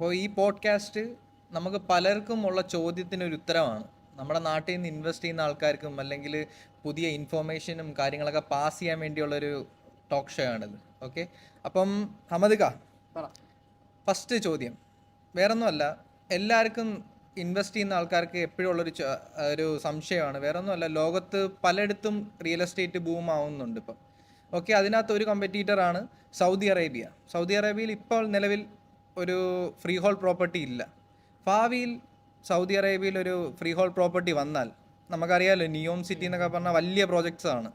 അപ്പോൾ ഈ പോഡ്കാസ്റ്റ് നമുക്ക് പലർക്കും ഉള്ള ചോദ്യത്തിനൊരു ഉത്തരമാണ്. നമ്മുടെ നാട്ടിൽ നിന്ന് ഇൻവെസ്റ്റ് ചെയ്യുന്ന ആൾക്കാർക്കും അല്ലെങ്കിൽ പുതിയ ഇൻഫോർമേഷനും കാര്യങ്ങളൊക്കെ പാസ് ചെയ്യാൻ വേണ്ടിയുള്ളൊരു ടോക്ക് ഷോ ആണിത്. ഓക്കെ, അപ്പം ഹമദിക, പറ. ഫസ്റ്റ് ചോദ്യം വേറൊന്നുമല്ല. എല്ലാവർക്കും ഇൻവെസ്റ്റ് ചെയ്യുന്ന ആൾക്കാർക്ക് എപ്പോഴും ഉള്ളൊരു ഒരു സംശയമാണ്. വേറൊന്നുമല്ല, ലോകത്ത് പലയിടത്തും റിയൽ എസ്റ്റേറ്റ് ബൂം ആവുന്നുണ്ട് ഇപ്പം. ഓക്കെ, അതിനകത്ത് ഒരു കമ്പറ്റീറ്ററാണ് സൗദി അറേബ്യ. സൗദി അറേബ്യയിൽ ഇപ്പോൾ നിലവിൽ ഒരു ഫ്രീ ഹോൾ പ്രോപ്പർട്ടി ഇല്ല. ഭാവിയിൽ സൗദി അറേബ്യയിൽ ഒരു ഫ്രീ ഹോൾ പ്രോപ്പർട്ടി വന്നാൽ, നമുക്കറിയാമല്ലോ നിയോം സിറ്റി എന്നൊക്കെ പറഞ്ഞാൽ വലിയ പ്രോജക്ട്സ് ആണ്.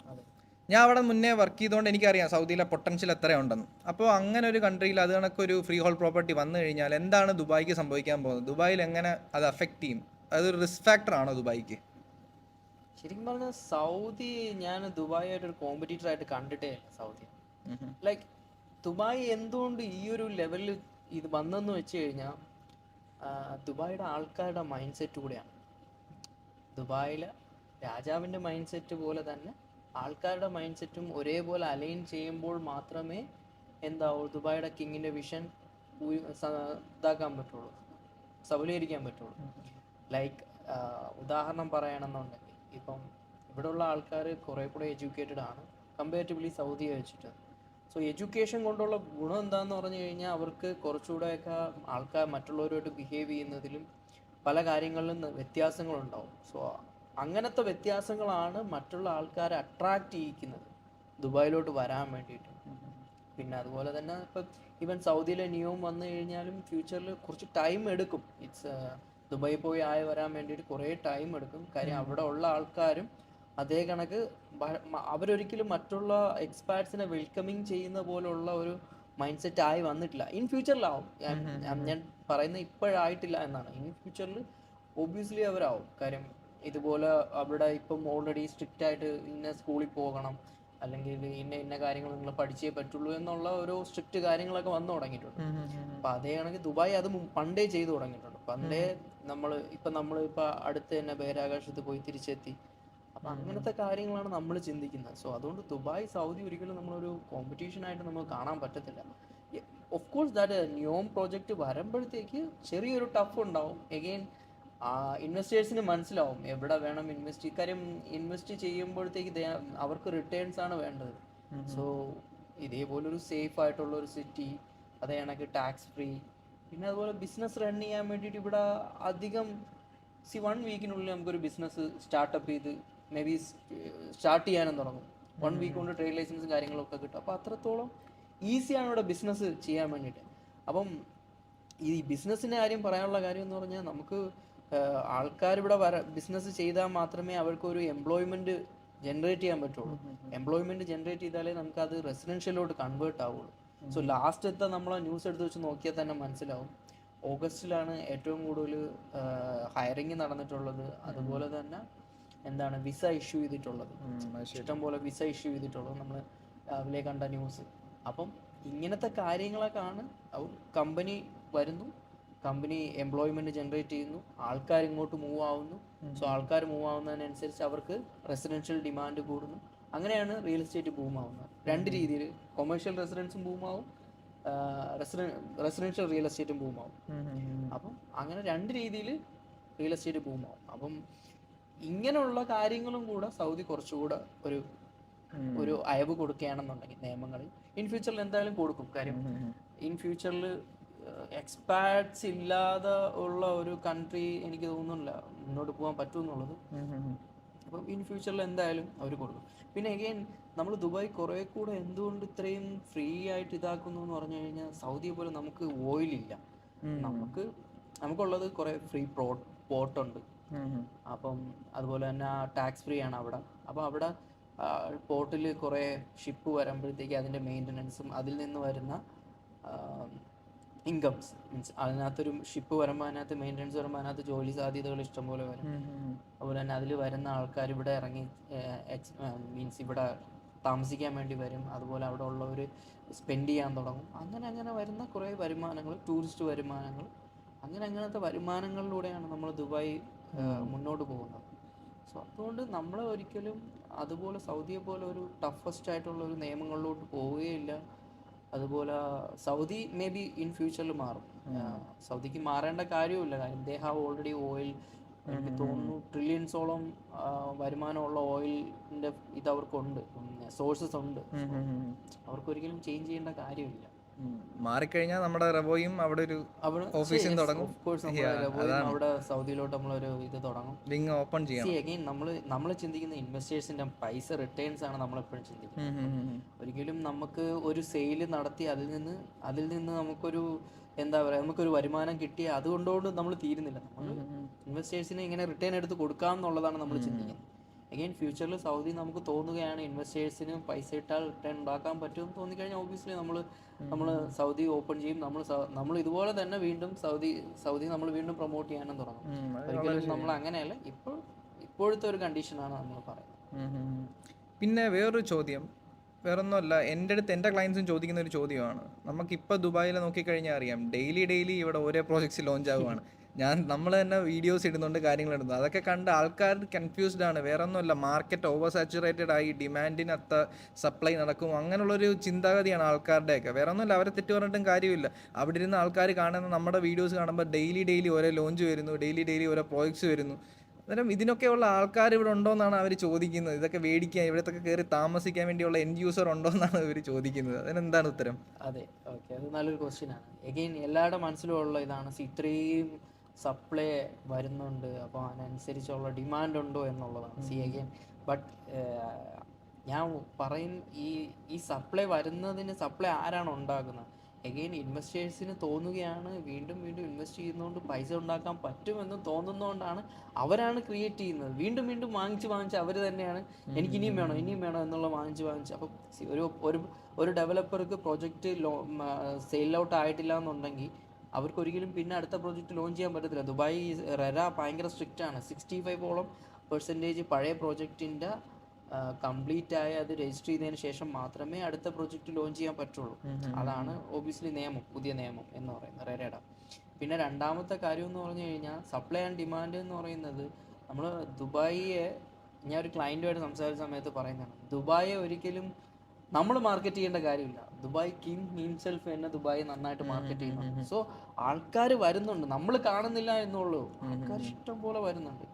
ഞാൻ അവിടെ മുന്നേ വർക്ക് ചെയ്തുകൊണ്ട് എനിക്കറിയാം സൗദിയിലെ പൊട്ടൻഷ്യൽ എത്രയുണ്ടെന്ന്. അപ്പോൾ അങ്ങനെ ഒരു കൺട്രിയിൽ അത് കണക്കൊരു ഫ്രീ ഹോൾ പ്രോപ്പർട്ടി വന്നു കഴിഞ്ഞാൽ എന്താണ് ദുബായിക്ക് സംഭവിക്കാൻ പോകുന്നത്? ദുബായിൽ എങ്ങനെ അത് അഫക്റ്റ് ചെയ്യും? അതൊരു റിസ്ക് ഫാക്ടർ ആണോ ദുബായിക്ക്? ശരിക്കും പറഞ്ഞാൽ സൗദി ഞാൻ ദുബായ് ആയിട്ട് ഒരു കോമ്പറ്റീറ്റർ ആയിട്ട് കണ്ടിട്ടേ ഇല്ല സൗദി. ലൈക്ക് ദുബായ് എന്തുകൊണ്ട് ഈ ഒരു ലെവലിൽ ഇത് വന്നെന്ന് വെച്ച് കഴിഞ്ഞാൽ ദുബായിയുടെ ആൾക്കാരുടെ മൈൻഡ് സെറ്റ് കൂടെയാണ്. ദുബായിലെ രാജാവിൻ്റെ മൈൻഡ് സെറ്റ് പോലെ തന്നെ ആൾക്കാരുടെ മൈൻഡ് സെറ്റും ഒരേപോലെ അലൈൻ ചെയ്യുമ്പോൾ മാത്രമേ എന്താവും ദുബായിയുടെ കിങ്ങിൻ്റെ വിഷൻ ഇതാക്കാൻ പറ്റുള്ളൂ, സബലീകരിക്കാൻ പറ്റുള്ളൂ. ലൈക്ക് ഉദാഹരണം പറയണമെന്നുണ്ടെങ്കിൽ ഇപ്പം ഇവിടെയുള്ള ആൾക്കാർ കുറേ കൂടെ എഡ്യൂക്കേറ്റഡ് ആണ് കമ്പാരിറ്റീവ്ലി സൗദിയെ വെച്ചിട്ട്. സോ എഡ്യൂക്കേഷൻ കൊണ്ടുള്ള ഗുണം എന്താണെന്ന് പറഞ്ഞു കഴിഞ്ഞാൽ അവർക്ക് കുറച്ചുകൂടെയൊക്കെ ആൾക്കാർ മറ്റുള്ളവരുമായിട്ട് ബിഹേവ് ചെയ്യുന്നതിലും പല കാര്യങ്ങളിലും വ്യത്യാസങ്ങളുണ്ടാവും. സോ അങ്ങനത്തെ വ്യത്യാസങ്ങളാണ് മറ്റുള്ള ആൾക്കാരെ അട്രാക്റ്റ് ചെയ്യിക്കുന്നത് ദുബായിലോട്ട് വരാൻ വേണ്ടിയിട്ട്. പിന്നെ അതുപോലെ തന്നെ ഇപ്പം ഈവൻ സൗദിയിലെ നിയോം വന്നു കഴിഞ്ഞാലും ഫ്യൂച്ചറിൽ കുറച്ച് ടൈം എടുക്കും. ദുബായി പോയി വരാൻ വേണ്ടിയിട്ട് കുറേ ടൈം എടുക്കും. കാര്യം അവിടെ ഉള്ള ആൾക്കാരും അതേ കണക്ക് അവരൊരിക്കലും മറ്റുള്ള എക്സ്പാർട്സിനെ വെൽക്കമിങ് ചെയ്യുന്ന പോലുള്ള ഒരു മൈൻഡ് സെറ്റ് ആയി വന്നിട്ടില്ല. ഇൻ ഫ്യൂച്ചറിലാവും. ഞാൻ പറയുന്നത് ഇപ്പോഴായിട്ടില്ല എന്നാണ്. ഇൻ ഫ്യൂച്ചറിൽ ഒബ്വിയസ്ലി അവരാവും. കാര്യം ഇതുപോലെ അവിടെ ഇപ്പം ഓൾറെഡി സ്ട്രിക്റ്റ് ആയിട്ട് ഇന്ന സ്കൂളിൽ പോകണം, അല്ലെങ്കിൽ ഇന്ന ഇന്ന കാര്യങ്ങൾ നിങ്ങൾ പഠിച്ചേ പറ്റുള്ളൂ എന്നുള്ള ഒരു സ്ട്രിക്റ്റ് കാര്യങ്ങളൊക്കെ വന്നു തുടങ്ങിയിട്ടുണ്ട്. അപ്പം അതേ കണക്ക് ദുബായ് അത് പണ്ടേ ചെയ്തു തുടങ്ങിയിട്ടുണ്ട്. പണ്ടേ നമ്മളിപ്പോൾ അടുത്ത് തന്നെ ബഹിരാകാശത്ത് പോയി തിരിച്ചെത്തി. അപ്പം അങ്ങനത്തെ കാര്യങ്ങളാണ് നമ്മൾ ചിന്തിക്കുന്നത്. സോ അതുകൊണ്ട് ദുബായ് സൗദി ഒരിക്കലും നമ്മളൊരു കോമ്പറ്റീഷനായിട്ട് നമ്മൾ കാണാൻ പറ്റത്തില്ല. Of course that NEOM project വരുമ്പോഴത്തേക്ക് ചെറിയൊരു ടഫ് ഉണ്ടാവും. എഗെയിൻ ഇൻവെസ്റ്റേഴ്സിന് മനസ്സിലാവും എവിടെ വേണം ഇൻവെസ്റ്റ്. കാര്യം ഇൻവെസ്റ്റ് ചെയ്യുമ്പോഴത്തേക്ക് അവർക്ക് റിട്ടേൺസ് ആണ് വേണ്ടത്. സോ ഇതേപോലൊരു സേഫ് ആയിട്ടുള്ള ഒരു സിറ്റി, അതേ കണക്ക് ടാക്സ് ഫ്രീ, പിന്നെ അതുപോലെ ബിസിനസ് റൺ ചെയ്യാൻ വേണ്ടിയിട്ട് ഇവിടെ അധികം 1 വീക്കിനുള്ളിൽ നമുക്കൊരു ബിസിനസ് സ്റ്റാർട്ടപ്പ് ചെയ്ത് മേ ബി സ്റ്റാർട്ട് ചെയ്യാനും തുടങ്ങും. 1 വീക്ക് കൊണ്ട് ട്രേഡ് ലൈസൻസും കാര്യങ്ങളൊക്കെ കിട്ടും. അപ്പോൾ അത്രത്തോളം ഈസിയാണ് ഇവിടെ ബിസിനസ് ചെയ്യാൻ വേണ്ടിയിട്ട്. അപ്പം ഈ ബിസിനസ്സിൻ്റെ കാര്യം പറയാനുള്ള കാര്യം എന്ന് പറഞ്ഞാൽ നമുക്ക് ആൾക്കാരിവിടെ ബിസിനസ് ചെയ്താൽ മാത്രമേ അവർക്കൊരു എംപ്ലോയ്മെൻറ്റ് ജനറേറ്റ് ചെയ്യാൻ പറ്റുള്ളൂ. എംപ്ലോയ്മെൻറ്റ് ജനറേറ്റ് ചെയ്താലേ നമുക്കത് റെസിഡൻഷ്യലോട്ട് കൺവേർട്ട് ആവുള്ളൂ. സോ ലാസ്റ്റത്തെ നമ്മളെ ന്യൂസ് എടുത്ത് വെച്ച് നോക്കിയാൽ തന്നെ മനസ്സിലാവും. ഓഗസ്റ്റിലാണ് ഏറ്റവും കൂടുതൽ ഹയറിങ് നടന്നിട്ടുള്ളത്. അതുപോലെ തന്നെ എന്താണ് വിസ ഇഷ്യൂ ചെയ്തിട്ടുള്ളത്, ഇഷ്ടംപോലെ വിസ ഇഷ്യൂ ചെയ്തിട്ടുള്ളത് നമ്മൾ രാവിലെ കണ്ട ന്യൂസ്. അപ്പം ഇങ്ങനത്തെ കാര്യങ്ങളൊക്കെയാണ്. കമ്പനി വരുന്നു, കമ്പനി എംപ്ലോയ്മെൻറ്റ് ജനറേറ്റ് ചെയ്യുന്നു, ആൾക്കാർ ഇങ്ങോട്ട് മൂവ് ആവുന്നു. സോ ആൾക്കാർ മൂവ് ആവുന്നതിനനുസരിച്ച് അവർക്ക് റെസിഡൻഷ്യൽ ഡിമാൻഡ് കൂടുന്നു. അങ്ങനെയാണ് റിയൽ എസ്റ്റേറ്റ് ബൂം ആവുന്നത്. രണ്ട് രീതിയിൽ, കൊമേഴ്ഷ്യൽ റെസിഡൻസും ബൂം ആവും, റെസിഡൻഷ്യൽ റിയൽ എസ്റ്റേറ്റും ബൂം ആവും. അപ്പം അങ്ങനെ രണ്ട് രീതിയിൽ റിയൽ എസ്റ്റേറ്റ് ബൂം ആവും. അപ്പം ഇങ്ങനെയുള്ള കാര്യങ്ങളും കൂടെ സൗദി കുറച്ചുകൂടെ ഒരു അയവ് കൊടുക്കുകയാണെന്നുണ്ടെങ്കിൽ നിയമങ്ങളിൽ ഇൻ ഫ്യൂച്ചറിൽ എന്തായാലും കൊടുക്കും. കാര്യം ഇൻ ഫ്യൂച്ചറിൽ എക്സ്പാട്സ് ഇല്ലാതെ ഉള്ള ഒരു കൺട്രി എനിക്ക് തോന്നുന്നില്ല മുന്നോട്ട് പോകാൻ പറ്റുമെന്നുള്ളത്. അപ്പം ഇൻ ഫ്യൂച്ചറിൽ എന്തായാലും അവർ കൊടുക്കും. പിന്നെ അഗെയിൻ നമ്മൾ ദുബായ് കുറേ കൂടെ എന്തുകൊണ്ട് ഇത്രയും ഫ്രീ ആയിട്ട് ഇതാക്കുന്നു എന്ന് പറഞ്ഞു കഴിഞ്ഞാൽ സൗദിയെ പോലെ നമുക്ക് ഓയിലില്ല. നമുക്കുള്ളത് കുറേ ഫ്രീ പോർട്ടുണ്ട്. അപ്പം അതുപോലെ തന്നെ ടാക്സ് ഫ്രീ ആണ് അവിടെ. അപ്പോൾ അവിടെ പോർട്ടിൽ കുറേ ഷിപ്പ് വരുമ്പോഴത്തേക്ക് അതിൻ്റെ മെയിൻ്റനൻസും അതിൽ നിന്ന് വരുന്ന ഇൻകംസ്, മീൻസ് അതിനകത്തൊരു ഷിപ്പ് വരുമ്പോൾ അതിനകത്ത് മെയിൻ്റനൻസ് വരുമ്പോൾ അതിനകത്ത് ജോലി സാധ്യതകൾ ഇഷ്ടംപോലെ വരും. അതുപോലെ തന്നെ അതിൽ വരുന്ന ആൾക്കാർ ഇവിടെ ഇറങ്ങി മീൻസ് ഇവിടെ താമസിക്കാൻ വേണ്ടി വരും. അതുപോലെ അവിടെ ഉള്ളവർ സ്പെൻഡ് ചെയ്യാൻ തുടങ്ങും. അങ്ങനെ വരുന്ന കുറേ വരുമാനങ്ങൾ, ടൂറിസ്റ്റ് വരുമാനങ്ങൾ, അങ്ങനത്തെ വരുമാനങ്ങളിലൂടെയാണ് നമ്മൾ ദുബായ് മുന്നോട്ട് പോകുന്നത്. സോ അതുകൊണ്ട് നമ്മൾ ഒരിക്കലും അതുപോലെ സൗദിയെ പോലെ ഒരു ടഫസ്റ്റ് ആയിട്ടുള്ള ഒരു നിയമങ്ങളിലോട്ട് പോവുകയില്ല. അതുപോലെ സൗദി മേ ബി ഇൻ ഫ്യൂച്ചറിൽ മാറും. സൗദിക്ക് മാറേണ്ട കാര്യമില്ല, കാര്യം ദേ ഹാവ് ഓൾറെഡി ഓയിൽ. എനിക്ക് തോന്നുന്നു ട്രില്യൺസോളം വരുമാനമുള്ള ഓയിലിൻ്റെ ഇത് അവർക്കുണ്ട്, സോഴ്സസ് ഉണ്ട്. അവർക്കൊരിക്കലും ചേഞ്ച് ചെയ്യേണ്ട കാര്യമില്ല. മാറിക്കഴിഞ്ഞാൽ നമ്മുടെ റബോയും അവിടെ ഒരു അവിടെ ഓഫീസും തുടങ്ങും. ഓഫ് കോഴ്സ് നമ്മൾ അവിടെ സൗദിയിലോട്ട് നമ്മളൊരു ഇത് തുടങ്ങും. വിങ് ഓപ്പൺ ചെയ്യണം. അഗൈൻ നമ്മൾ ചിന്തിക്കുന്ന ഇൻവെസ്റ്റേഴ്സിന്റെ പൈസ റിട്ടേൺസ് ആണ് നമ്മളെപ്പോഴും ചിന്തിക്കുന്നത്. ഒരിക്കലും നമുക്ക് ഒരു സെയിൽ നടത്തി അതിൽ നിന്ന് നമുക്കൊരു എന്താ പറയുക, നമുക്കൊരു വരുമാനം കിട്ടി അതുകൊണ്ടുകൊണ്ട് നമ്മൾ തീരുന്നില്ല. നമ്മൾ ഇൻവെസ്റ്റേഴ്സിന് ഇങ്ങനെ റിട്ടേൺ എടുത്ത് കൊടുക്കാം എന്നുള്ളതാണ് നമ്മൾ ചിന്തിക്കുന്നത്. അഗൈൻ ഫ്യൂച്ചറിൽ സൗദി നമുക്ക് തോന്നുകയാണ് ഇൻവെസ്റ്റേഴ്സിന് പൈസ ഇട്ടാൽ റിട്ടേൺ ഉണ്ടാക്കാൻ പറ്റുമെന്ന് തോന്നിക്കഴിഞ്ഞാൽ ഒബ്വിയസ്ലി നമ്മൾ സൗദി ഓപ്പൺ ചെയ്യും. നമ്മൾ ഇതുപോലെ തന്നെ വീണ്ടും സൗദി നമ്മൾ വീണ്ടും പ്രൊമോട്ട് ചെയ്യാനും തുടങ്ങും. ഒരിക്കലും നമ്മൾ അങ്ങനെയല്ല, ഇപ്പോഴത്തെ ഒരു കണ്ടീഷനാണ് നമ്മൾ പറയുന്നത്. പിന്നെ വേറൊരു ചോദ്യം, വേറൊന്നുമല്ല, എൻ്റെ അടുത്ത് എൻ്റെ ക്ലയൻസും ചോദിക്കുന്ന ഒരു ചോദ്യമാണ്. നമുക്കിപ്പോൾ ദുബായിൽ നോക്കിക്കഴിഞ്ഞാൽ അറിയാം, ഡെയിലി ഇവിടെ ഓരോ പ്രോജക്ട്സ് ലോഞ്ച് ആവുകയാണ്. നമ്മൾ തന്നെ വീഡിയോസ് ഇടുന്നുണ്ട്, കാര്യങ്ങൾ ഇടുന്നു. അതൊക്കെ കണ്ട് ആൾക്കാർ കൺഫ്യൂസ്ഡ് ആണ്. വേറെ ഒന്നുമല്ല, മാർക്കറ്റ് ഓവർ സാച്ചുറേറ്റഡ് ആയി, ഡിമാൻഡിനകത്ത് സപ്ലൈ നടക്കും, അങ്ങനെയുള്ളൊരു ചിന്താഗതിയാണ് ആൾക്കാരുടെയൊക്കെ. വേറെ ഒന്നുമല്ല, അവരെ തെറ്റ് പറഞ്ഞിട്ടും കാര്യമില്ല. അവിടെ ഇരുന്ന് ആൾക്കാർ കാണുന്ന നമ്മുടെ വീഡിയോസ് കാണുമ്പോൾ ഡെയിലി ഓരോ ലോഞ്ച് വരുന്നു, ഡെയിലി ഓരോ പ്രോജക്ട്സ് വരുന്നു. അന്നേരം ഇതിനൊക്കെയുള്ള ആൾക്കാർ ഇവിടെ ഉണ്ടോ എന്നാണ് അവർ ചോദിക്കുന്നത്. ഇതൊക്കെ മേടിക്കാൻ, ഇവിടത്തൊക്കെ കയറി താമസിക്കാൻ വേണ്ടിയുള്ള എൻഡ് യൂസർ ഉണ്ടോ എന്നാണ് അവർ ചോദിക്കുന്നത്. അതിനെന്താണ് ഉത്തരം? അതെ, ഓക്കെ, അത് നല്ലൊരു ക്വസ്റ്റ്യൻ ആണ്. എഗെയിൻ എല്ലാവരുടെ മനസ്സിലുള്ള ഇതാണ്, ഇത്രയും സപ്ലൈ വരുന്നുണ്ട്, അപ്പോൾ അതിനനുസരിച്ചുള്ള ഡിമാൻഡ് ഉണ്ടോ എന്നുള്ളതാണ്. എഗെയിൻ ബട്ട് ഞാൻ പറയും, ഈ സപ്ലൈ വരുന്നതിന് സപ്ലൈ ആരാണ് ഉണ്ടാക്കുന്നത്? എഗെയിൻ ഇൻവെസ്റ്റേഴ്സിന് തോന്നുകയാണ്, വീണ്ടും ഇൻവെസ്റ്റ് ചെയ്യുന്നതുകൊണ്ട് പൈസ ഉണ്ടാക്കാൻ പറ്റുമെന്ന് തോന്നുന്നതുകൊണ്ടാണ് അവരാണ് ക്രിയേറ്റ് ചെയ്യുന്നത്. വീണ്ടും വാങ്ങിച്ച് അവർ തന്നെയാണ് എനിക്ക് ഇനിയും വേണം എന്നുള്ള വാങ്ങിച്ച്. അപ്പം ഒരു ഡെവലപ്പർക്ക് പ്രൊജക്റ്റ് സെയിൽ ഔട്ട് ആയിട്ടില്ല എന്നുണ്ടെങ്കിൽ അവർക്കൊരിക്കലും പിന്നെ അടുത്ത പ്രോജക്റ്റ് ലോഞ്ച് ചെയ്യാൻ പറ്റത്തില്ല. ദുബായ് റെര ഭയങ്കര സ്ട്രിക്റ്റ് ആണ്. 65% പഴയ പ്രോജക്റ്റിൻ്റെ കംപ്ലീറ്റ് ആയി അത് രജിസ്റ്റർ ചെയ്തതിന് ശേഷം മാത്രമേ അടുത്ത പ്രോജക്റ്റ് ലോഞ്ച് ചെയ്യാൻ പറ്റുള്ളൂ. അതാണ് ഒബിയസ്ലി പുതിയ നിയമം എന്ന് പറയുന്നത് റെരയുടെ. പിന്നെ രണ്ടാമത്തെ കാര്യം എന്ന് പറഞ്ഞു കഴിഞ്ഞാൽ സപ്ലൈ ആൻഡ് ഡിമാൻഡ് എന്ന് പറയുന്നത്, നമ്മൾ ദുബായിയെ, ഞാൻ ഒരു ക്ലയൻറ്റുമായിട്ട് സംസാരിച്ച സമയത്ത് പറയുന്നതാണ്, ദുബായെ ഒരിക്കലും നമ്മൾ മാർക്കറ്റ് ചെയ്യേണ്ട കാര്യമില്ല. ദുബായ് കിങ് ഹിംസെൽഫ് തന്നെ ദുബായ് നന്നായിട്ട് മാർക്കറ്റ് ചെയ്യുന്നുണ്ട്. സോ ആൾക്കാർ വരുന്നുണ്ട്, നമ്മൾ കാണുന്നില്ല എന്നുള്ളൂ, ആൾക്കാർ ഇഷ്ടം പോലെ വരുന്നുണ്ട്.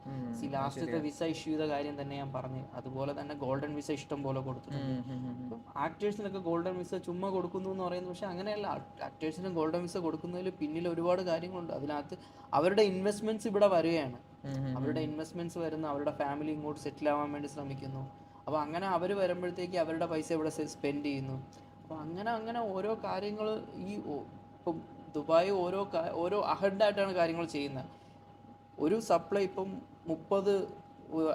ലാസ്റ്റത്തെ വിസ ഇഷ്യൂ ചെയ്ത കാര്യം തന്നെ ഞാൻ പറഞ്ഞു. അതുപോലെ തന്നെ ഗോൾഡൻ വിസ ഇഷ്ടം പോലെ കൊടുത്തിട്ടുണ്ട്. ആക്ടേഴ്സിനൊക്കെ ഗോൾഡൻ വിസ ചുമ്മാ കൊടുക്കുന്നു എന്ന് പറയുന്നത്, പക്ഷെ അങ്ങനെയല്ല. ആക്ടേഴ്സിന് ഗോൾഡൻ വിസ കൊടുക്കുന്നതിൽ പിന്നിൽ ഒരുപാട് കാര്യങ്ങളുണ്ട്. അതിനകത്ത് അവരുടെ ഇൻവെസ്റ്റ്മെന്റ്സ് ഇവിടെ വരികയാണ്. അവരുടെ ഇൻവെസ്റ്റ്മെന്റ്സ് വരുന്ന, അവരുടെ ഫാമിലി ഇങ്ങോട്ട് സെറ്റിൽ ആവാൻ വേണ്ടി ശ്രമിക്കുന്നു. അപ്പോൾ അങ്ങനെ അവർ വരുമ്പോഴത്തേക്ക് അവരുടെ പൈസ ഇവിടെ സ്പെൻഡ് ചെയ്യുന്നു. അപ്പോൾ അങ്ങനെ ഓരോ കാര്യങ്ങൾ ഇപ്പം ദുബായ് ഓരോ അഹഡായിട്ടാണ് കാര്യങ്ങൾ ചെയ്യുന്നത്. ഒരു സപ്ലൈ ഇപ്പം 30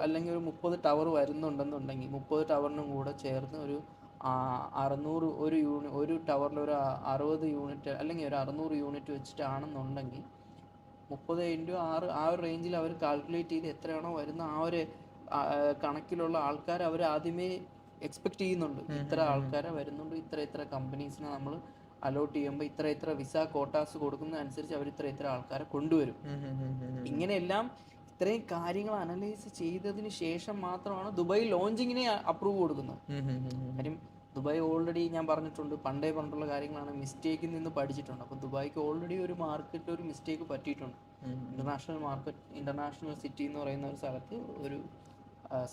അല്ലെങ്കിൽ ഒരു 30 ടവർ വരുന്നുണ്ടെന്നുണ്ടെങ്കിൽ 30 ടവറിനും കൂടെ ചേർന്ന് ഒരു 600 ഒരു ടവറിൽ ഒരു 60 യൂണിറ്റ് അല്ലെങ്കിൽ ഒരു 600 യൂണിറ്റ് വെച്ചിട്ടാണെന്നുണ്ടെങ്കിൽ 30 × 6 ആ ഒരു റേഞ്ചിൽ അവർ കാൽക്കുലേറ്റ് ചെയ്ത് എത്രയാണോ വരുന്ന ആ ഒരു കണക്കിലുള്ള ആൾക്കാർ അവർ ആദ്യമേ എക്സ്പെക്ട് ചെയ്യുന്നുണ്ട്. ഇത്ര ആൾക്കാരെ വരുന്നുണ്ട്, ഇത്ര കമ്പനീസിനെ നമ്മൾ അലോട്ട് ചെയ്യുമ്പോൾ ഇത്ര വിസ കോട്ടാസ് കൊടുക്കുന്നതനുസരിച്ച് അവർ ഇത്ര ആൾക്കാരെ കൊണ്ടുവരും. ഇങ്ങനെയെല്ലാം ഇത്രയും കാര്യങ്ങൾ അനലൈസ് ചെയ്തതിന് ശേഷം മാത്രമാണ് ദുബായ് ലോഞ്ചിങ്ങിനെ അപ്രൂവ് കൊടുക്കുന്നത്. കാര്യം ദുബായ് ഓൾറെഡി ഞാൻ പറഞ്ഞിട്ടുണ്ട്, പണ്ടുള്ള കാര്യങ്ങളാണ്, മിസ്റ്റേക്കിൽ നിന്ന് പഠിച്ചിട്ടുണ്ട്. അപ്പോൾ ദുബായ്ക്ക് ഓൾറെഡി ഒരു മാർക്കറ്റിൽ ഒരു മിസ്റ്റേക്ക് പറ്റിയിട്ടുണ്ട്. ഇന്റർനാഷണൽ സിറ്റി എന്ന് പറയുന്ന ഒരു സ്ഥലത്ത് ഒരു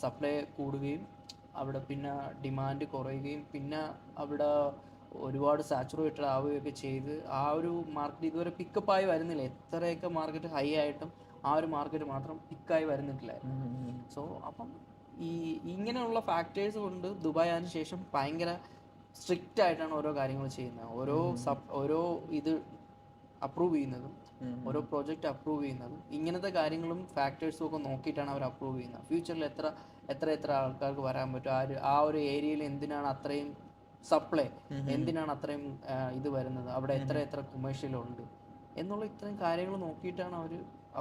സപ്ലൈ കൂടുകയും അവിടെ പിന്നെ ഡിമാൻഡ് കുറയുകയും പിന്നെ അവിടെ ഒരുപാട് സാച്ചുറേറ്റഡ് ആവുകയൊക്കെ ചെയ്ത് ആ ഒരു മാർക്കറ്റ് ഇതുവരെ പിക്കപ്പായി വരുന്നില്ല. എത്രയൊക്കെ മാർക്കറ്റ് ഹൈ ആയിട്ടും ആ ഒരു മാർക്കറ്റ് മാത്രം പിക്കായി വരുന്നിട്ടില്ലായിരുന്നു. സോ അപ്പം ഇങ്ങനെയുള്ള ഫാക്ടേഴ്സ് കൊണ്ട് ദുബായ് അതിന് ശേഷം ഭയങ്കര സ്ട്രിക്റ്റ് ആയിട്ടാണ് ഓരോ കാര്യങ്ങൾ ചെയ്യുന്നത്. ഓരോ ഇത് അപ്രൂവ് ചെയ്യുന്നതും ഓരോ പ്രോജക്റ്റ് അപ്രൂവ് ചെയ്യുന്നതും ഇങ്ങനത്തെ കാര്യങ്ങളും ഫാക്ടേഴ്സും ഒക്കെ നോക്കിയിട്ടാണ് അവർ അപ്രൂവ് ചെയ്യുന്നത്. ഫ്യൂച്ചറിൽ എത്ര ആൾക്കാർക്ക് വരാൻ പറ്റും, ആ ഒരു ഏരിയയിൽ എന്തിനാണ് അത്രയും സപ്ലൈ, എന്തിനാണ് അത്രയും ഇത് വരുന്നത്, അവിടെ എത്ര കൊമേഴ്ഷ്യലുണ്ട് എന്നുള്ള ഇത്രയും കാര്യങ്ങൾ നോക്കിയിട്ടാണ് അവർ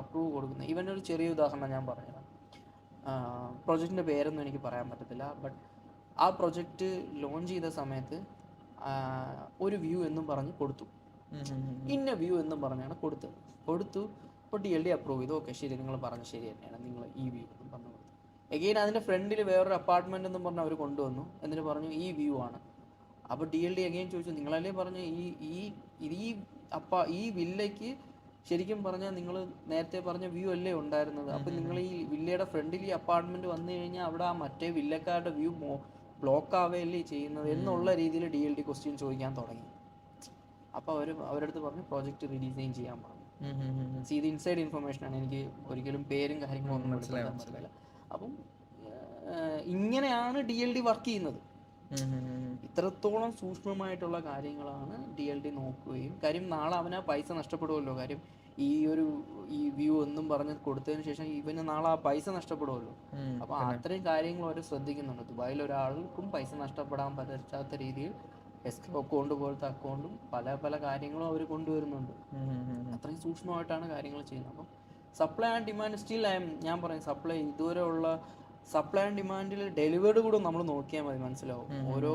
അപ്രൂവ് കൊടുക്കുന്നത്. ഈവൻ ഒരു ചെറിയ ഉദാഹരണം ഞാൻ പറഞ്ഞുതരാം. പ്രൊജക്റ്റിൻ്റെ പേരൊന്നും എനിക്ക് പറയാൻ പറ്റത്തില്ല. ബട്ട് ആ പ്രൊജക്റ്റ് ലോഞ്ച് ചെയ്ത സമയത്ത് ഒരു വ്യൂ എന്നും പറഞ്ഞ് കൊടുത്തു, ഇന്ന വ്യൂ എന്നും പറഞ്ഞാണ് കൊടുത്തു. ഇപ്പോൾ TLD അപ്രൂവ് ചെയ്തു. ഓക്കെ, ശരി, നിങ്ങൾ പറഞ്ഞ ശരി തന്നെയാണ്, നിങ്ങൾ ഈ വ്യൂ എന്നും പറഞ്ഞു കൊടുത്തു. എഗെയിൻ അതിൻ്റെ ഫ്രണ്ടിൽ വേറൊരു അപ്പാർട്ട്മെൻ്റ് എന്നും പറഞ്ഞ് അവർ കൊണ്ടുവന്നു. എന്നിട്ട് പറഞ്ഞു ഈ വ്യൂ ആണ്. അപ്പോൾ DLD അഗെയിൻ ചോദിച്ചു, നിങ്ങളല്ലേ പറഞ്ഞ ഈ ഈ ഈ ഈ വില്ലയ്ക്ക് ശരിക്കും പറഞ്ഞാൽ നിങ്ങൾ നേരത്തെ പറഞ്ഞ വ്യൂ അല്ലേ ഉണ്ടായിരുന്നത്, അപ്പം നിങ്ങൾ ഈ വില്ലയുടെ ഫ്രണ്ടിൽ ഈ അപ്പാർട്ട്മെന്റ് വന്നു കഴിഞ്ഞാൽ അവിടെ ആ മറ്റേ വില്ലക്കാരുടെ വ്യൂ ബ്ലോക്ക് ആവുകയല്ലേ ചെയ്യുന്നത് എന്നുള്ള രീതിയിൽ DLD ക്വസ്റ്റ്യൻ ചോദിക്കാൻ തുടങ്ങി. അപ്പോൾ അവരടുത്ത് പറഞ്ഞു പ്രോജക്റ്റ് റീഡിസൈൻ ചെയ്യാൻ പറഞ്ഞു. ഇത് ഇൻസൈഡ് ഇൻഫർമേഷൻ ആണ്, എനിക്ക് ഒരിക്കലും പേരും കാര്യങ്ങളും ഒന്നും വെളിപ്പെടുത്താൻ പറ്റില്ല. അപ്പം ഇങ്ങനെയാണ് DLD വർക്ക് ചെയ്യുന്നത്. ഇത്രത്തോളം സൂക്ഷ്മമായിട്ടുള്ള കാര്യങ്ങളാണ് DLD നോക്കുകയും. കാര്യം നാളെ അവന് ആ പൈസ നഷ്ടപ്പെടുമല്ലോ. കാര്യം ഈ വ്യൂ ഒന്നും പറഞ്ഞ് കൊടുത്തതിന് ശേഷം ഇവന് നാളെ ആ പൈസ നഷ്ടപ്പെടുമല്ലോ. അപ്പൊ അത്രയും കാര്യങ്ങൾ അവർ ശ്രദ്ധിക്കുന്നുണ്ട്. ദുബായിൽ ഒരാൾക്കും പൈസ നഷ്ടപ്പെടാൻ പറ്റാത്ത രീതിയിൽ എസ്ക്രോ അക്കൗണ്ട് പോലത്തെ അക്കൗണ്ടും പല പല കാര്യങ്ങളും അവർ കൊണ്ടുവരുന്നുണ്ട്. അത്രയും സൂക്ഷ്മമായിട്ടാണ് കാര്യങ്ങൾ ചെയ്യുന്നത്. അപ്പം സപ്ലൈ ആൻഡ് ഡിമാൻഡ് സ്റ്റിൽ ഞാൻ പറയും സപ്ലൈ ഇതുവരെ ഉള്ള സപ്ലൈ ആൻഡ് ഡിമാൻഡിൽ ഡെലിവേർഡ് കൂടെ നമ്മൾ നോക്കിയാൽ മതി, മനസ്സിലാവും. ഓരോ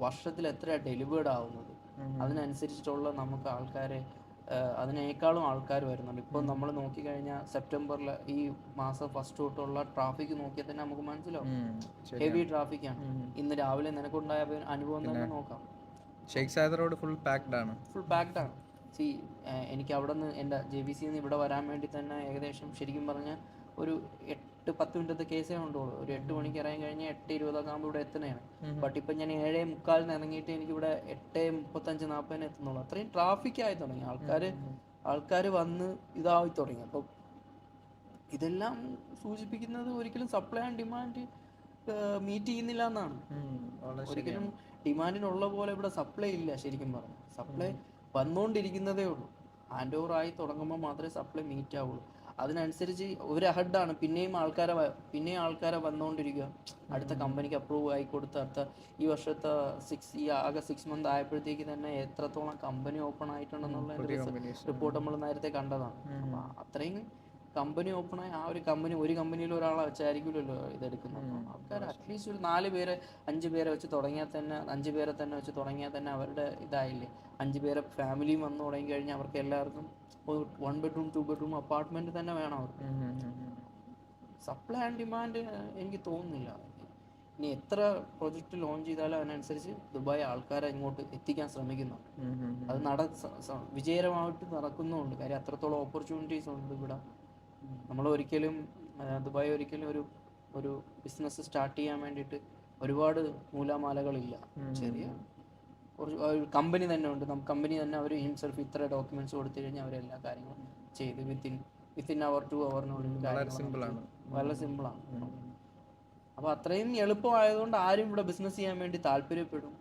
വർഷത്തിൽ എത്രയാണ് ഡെലിവേർഡ് ആവുന്നത്, അതിനനുസരിച്ചിട്ടുള്ള നമുക്ക് ആൾക്കാരെ അതിനേക്കാളും ആൾക്കാർ വരുന്നുണ്ട്. ഇപ്പം നമ്മൾ നോക്കിക്കഴിഞ്ഞാൽ സെപ്റ്റംബറിൽ ഈ മാസം ഫസ്റ്റ് തൊട്ടുള്ള ട്രാഫിക് നോക്കിയാൽ തന്നെ നമുക്ക് മനസ്സിലാവും ഹെവി ട്രാഫിക്കാണ്. ഇന്ന് രാവിലെ നിനക്കുണ്ടായ അനുഭവം തന്നെ നോക്കാം. Sheikh Zayed road full packed ആണ്. എനിക്ക് അവിടെ നിന്ന് എൻ്റെ JBC ഇവിടെ വരാൻ വേണ്ടി തന്നെ ഏകദേശം ശരിക്കും പറഞ്ഞാൽ ഒരു 8-10 മിനിറ്റത്തെ കേസേ ഉണ്ടുള്ളൂ. ഒരു 8 മണിക്ക് ഇറങ്ങി കഴിഞ്ഞാൽ 8:20 ആകുമ്പോൾ ഇവിടെ എത്തുന്നതാണ്. ബട്ട് ഇപ്പം ഞാൻ 7:45 ഇറങ്ങിയിട്ട് എനിക്കിവിടെ 8:35-40 എത്തുന്നുള്ളൂ. അത്രയും ട്രാഫിക് ആയി തുടങ്ങി, ആൾക്കാർ വന്ന് ഇതായി തുടങ്ങി. അപ്പം ഇതെല്ലാം സൂചിപ്പിക്കുന്നത് ഒരിക്കലും സപ്ലൈ ആൻഡ് ഡിമാൻഡ് മീറ്റ് ചെയ്യുന്നില്ല എന്നാണ്. ഒരിക്കലും ഡിമാൻഡിനുള്ള പോലെ ഇവിടെ സപ്ലൈ ഇല്ല. ശരിക്കും പറഞ്ഞു സപ്ലൈ വന്നുകൊണ്ടിരിക്കുന്നതേ ഉള്ളൂ. ഹാൻഡ് ഓവർ ആയി തുടങ്ങുമ്പോൾ മാത്രമേ സപ്ലൈ മീറ്റ് ആവുള്ളൂ. അതിനനുസരിച്ച് ഒരു അഹഡാണ്. പിന്നെയും ആൾക്കാരെ വന്നുകൊണ്ടിരിക്കുക. അടുത്ത കമ്പനിക്ക് അപ്രൂവ് ആയി കൊടുത്ത് അടുത്ത ഈ വർഷത്തെ ആകെ 6 മന്ത് ആയപ്പോഴത്തേക്ക് തന്നെ എത്രത്തോളം കമ്പനി ഓപ്പൺ ആയിട്ടുണ്ടെന്നുള്ള റിപ്പോർട്ട് നമ്മൾ നേരത്തെ കണ്ടതാണ്. അപ്പം അത്രയും കമ്പനി ഓപ്പണായി ഒരു കമ്പനിയിൽ ഒരാളെ വെച്ചായിരിക്കുമല്ലോ ഇതെടുക്കുന്നത്. ആൾക്കാർ അറ്റ്ലീസ്റ്റ് ഒരു 4 പേരെ 5 പേരെ വെച്ച് തുടങ്ങിയാൽ തന്നെ 5 പേരെ തന്നെ വെച്ച് തുടങ്ങിയാൽ തന്നെ അവരുടെ ഇതായില്ലേ. 5 പേരെ ഫാമിലിയും വന്ന് തുടങ്ങി കഴിഞ്ഞാൽ അവർക്ക് എല്ലാവർക്കും 1 ബെഡ്റൂം 2 ബെഡ്റൂം അപ്പാർട്ട്മെന്റ് തന്നെ വേണം അവർക്ക്. സപ്ലൈ ആൻഡ് ഡിമാൻഡ് എനിക്ക് തോന്നുന്നില്ല. ഇനി എത്ര പ്രൊജക്റ്റ് ലോഞ്ച് ചെയ്താലും അതിനനുസരിച്ച് ദുബായ് ആൾക്കാരെ ഇങ്ങോട്ട് എത്തിക്കാൻ ശ്രമിക്കുന്നു. അത് വിജയകരമായിട്ട് നടക്കുന്നുമുണ്ട്. കാര്യം അത്രത്തോളം ഓപ്പർച്യൂണിറ്റീസ് ഉണ്ട് ഇവിടെ. ദുബായ് ഒരിക്കലും ഒരു ബിസിനസ് സ്റ്റാർട്ട് ചെയ്യാൻ വേണ്ടിയിട്ട് ഒരുപാട് നൂലാമാലകളില്ല. ചെറിയ ഒരു കമ്പനി തന്നെ ഉണ്ട്. കമ്പനി തന്നെ അവർ ഹിംസെൽഫ് ഇത്ര ഡോക്യുമെന്റ്സ് കൊടുത്തു കഴിഞ്ഞാൽ അവരെല്ലാ കാര്യങ്ങളും ചെയ്ത് വിത്തിൻ അവർ 2 അവറിനുള്ളിൽ വളരെ സിമ്പിളാണ്. അപ്പോൾ അത്രയും എളുപ്പമായതുകൊണ്ട് ആരും ഇവിടെ ബിസിനസ് ചെയ്യാൻ വേണ്ടി താല്പര്യപ്പെടും.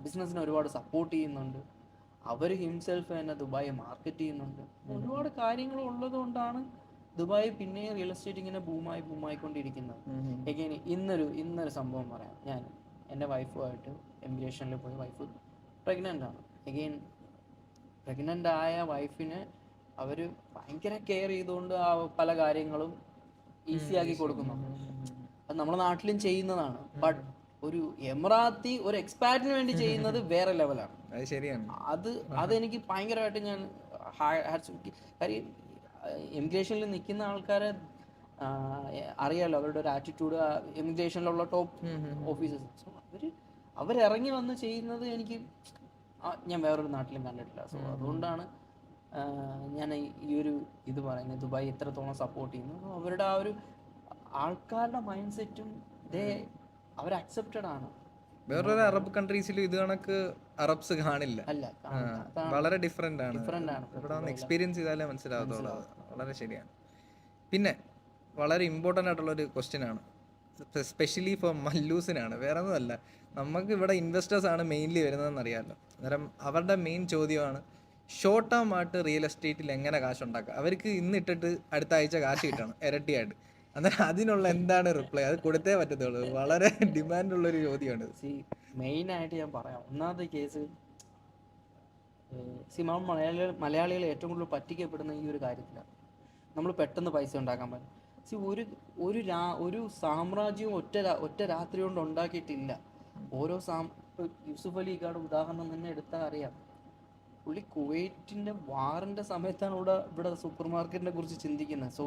ബിസിനസ്സിനെ ഒരുപാട് സപ്പോർട്ട് ചെയ്യുന്നുണ്ട്. അവർ ഹിംസെൽഫ് തന്നെ ദുബായ് മാർക്കറ്റ് ചെയ്യുന്നുണ്ട്. ഒരുപാട് കാര്യങ്ങൾ ഉള്ളത് കൊണ്ടാണ് ദുബായ് പിന്നെ റിയൽ എസ്റ്റേറ്റ് ഇങ്ങനെ ബൂമായിക്കൊണ്ടിരിക്കുന്നത്. എഗെയിൻ ഇന്നൊരു സംഭവം പറയാം. ഞാൻ എൻ്റെ വൈഫുമായിട്ട് എമിഗ്രേഷനിൽ പോയി. വൈഫ് പ്രഗ്നൻ്റ് ആണ്. എഗെയിൻ പ്രഗ്നൻ്റ് ആയ വൈഫിന് അവർ ഭയങ്കര കെയർ ചെയ്തുകൊണ്ട് ആ പല കാര്യങ്ങളും ഈസിയാക്കി കൊടുക്കുന്നു. അത് നമ്മുടെ നാട്ടിലും ചെയ്യുന്നതാണ്. ബട്ട് ഒരു എമിറാത്തി ഒരു എക്സ്പാറ്റിന് വേണ്ടി ചെയ്യുന്നത് വേറെ ലെവലാണ്. അതെനിക്ക് ഭയങ്കരമായിട്ട് ഞാൻ കാര്യം എമിഗ്രേഷനിൽ നിൽക്കുന്ന ആൾക്കാരെ അറിയാലോ, അവരുടെ ഒരു ആറ്റിറ്റ്യൂഡ്. എമിഗ്രേഷനിലുള്ള ടോപ്പ് ഓഫീസേഴ്സ് അവരിറങ്ങി വന്ന് ചെയ്യുന്നത് ഞാൻ വേറൊരു നാട്ടിലും കണ്ടിട്ടില്ല. സോ അതുകൊണ്ടാണ് ഞാൻ ഇത് പറയുന്നത് ദുബായ് എത്രത്തോളം സപ്പോർട്ട് ചെയ്യുന്നു. അവരുടെ ആ ഒരു ആൾക്കാരുടെ മൈൻഡ് സെറ്റും അവർ അക്സെപ്റ്റഡ് ആണ്. വേറൊരു അറബ് കൺട്രീസിലും ഇത് കണക്ക് അറബ്സ് കാണില്ല. വളരെ ഡിഫറെന്റ് ആണ്. ഇവിടെ എക്സ്പീരിയൻസ് ചെയ്താലേ മനസ്സിലാകത്തുള്ളൂ. വളരെ ശരിയാണ്. പിന്നെ വളരെ ഇമ്പോർട്ടൻ്റ് ആയിട്ടുള്ള ഒരു ക്വസ്റ്റ്യൻ ആണ്, സ്പെഷ്യലി ഫോർ മല്ലൂസിനാണ്. വേറെ ഒന്നുമല്ല, നമുക്ക് ഇവിടെ ഇൻവെസ്റ്റേഴ്സ് ആണ് മെയിൻലി വരുന്നതെന്ന് അറിയാമല്ലോ. അന്നേരം അവരുടെ മെയിൻ ചോദ്യമാണ് ഷോർട്ട് ടേം ആയിട്ട് റിയൽ എസ്റ്റേറ്റിൽ എങ്ങനെ കാശുണ്ടാക്കുക. അവർക്ക് ഇന്ന് ഇട്ടിട്ട് അടുത്ത ആഴ്ച കാശ് കിട്ടണം ഇരട്ടിയായിട്ട്. അന്നേരം അതിനുള്ള എന്താണ് റിപ്ലൈ? അത് കൊടുത്തേ പറ്റത്തുള്ളൂ. വളരെ ഡിമാൻഡുള്ളൊരു ചോദ്യമാണ്. മെയിനായിട്ട് ഞാൻ പറയാം. ഒന്നാമത്തെ കേസ് മലയാളികൾ ഏറ്റവും കൂടുതൽ പറ്റിക്കപ്പെടുന്ന ഈ ഒരു കാര്യത്തിലാണ്. നമ്മൾ പെട്ടെന്ന് പൈസ ഉണ്ടാക്കാൻ പറ്റും. ഒരു സാമ്രാജ്യവും ഒറ്റ രാത്രി കൊണ്ട് ഉണ്ടാക്കിയിട്ടില്ല. യൂസുഫ് അലിക്കാട് ഉദാഹരണം തന്നെ എടുത്താൽ അറിയാം. പുള്ളി കുവൈറ്റിന്റെ വാറിന്റെ സമയത്താണ് ഇവിടെ സൂപ്പർ മാർക്കറ്റിനെ കുറിച്ച് ചിന്തിക്കുന്നത്. സോ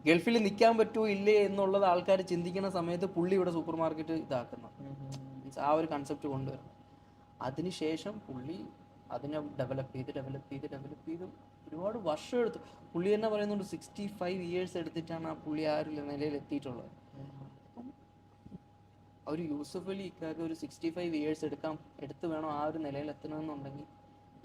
ഗൾഫിൽ നിൽക്കാൻ പറ്റുമോ ഇല്ലേ എന്നുള്ളത് ആൾക്കാർ ചിന്തിക്കുന്ന സമയത്ത് പുള്ളി ഇവിടെ സൂപ്പർ മാർക്കറ്റ് ഇതാക്കുന്നു. ആ ഒരു കൺസെപ്റ്റ് കൊണ്ടുവരുന്നത്. അതിനുശേഷം പുള്ളി അതിനെ ഡെവലപ്പ് ചെയ്ത് ഒരുപാട് വർഷം എടുത്തു. പുള്ളി തന്നെ പറയുന്നുണ്ട് 65 ഇയേഴ്സ് എടുത്തിട്ടാണ് ആ പുള്ളി ആ ഒരു നിലയിൽ എത്തിയിട്ടുള്ളത്. അപ്പം ഒരു യൂസഫ് അലി ഇക്കാക്ക് ഒരു 65 ഇയേഴ്സ് എടുത്ത് വേണം ആ ഒരു നിലയിൽ എത്തണമെന്നുണ്ടെങ്കിൽ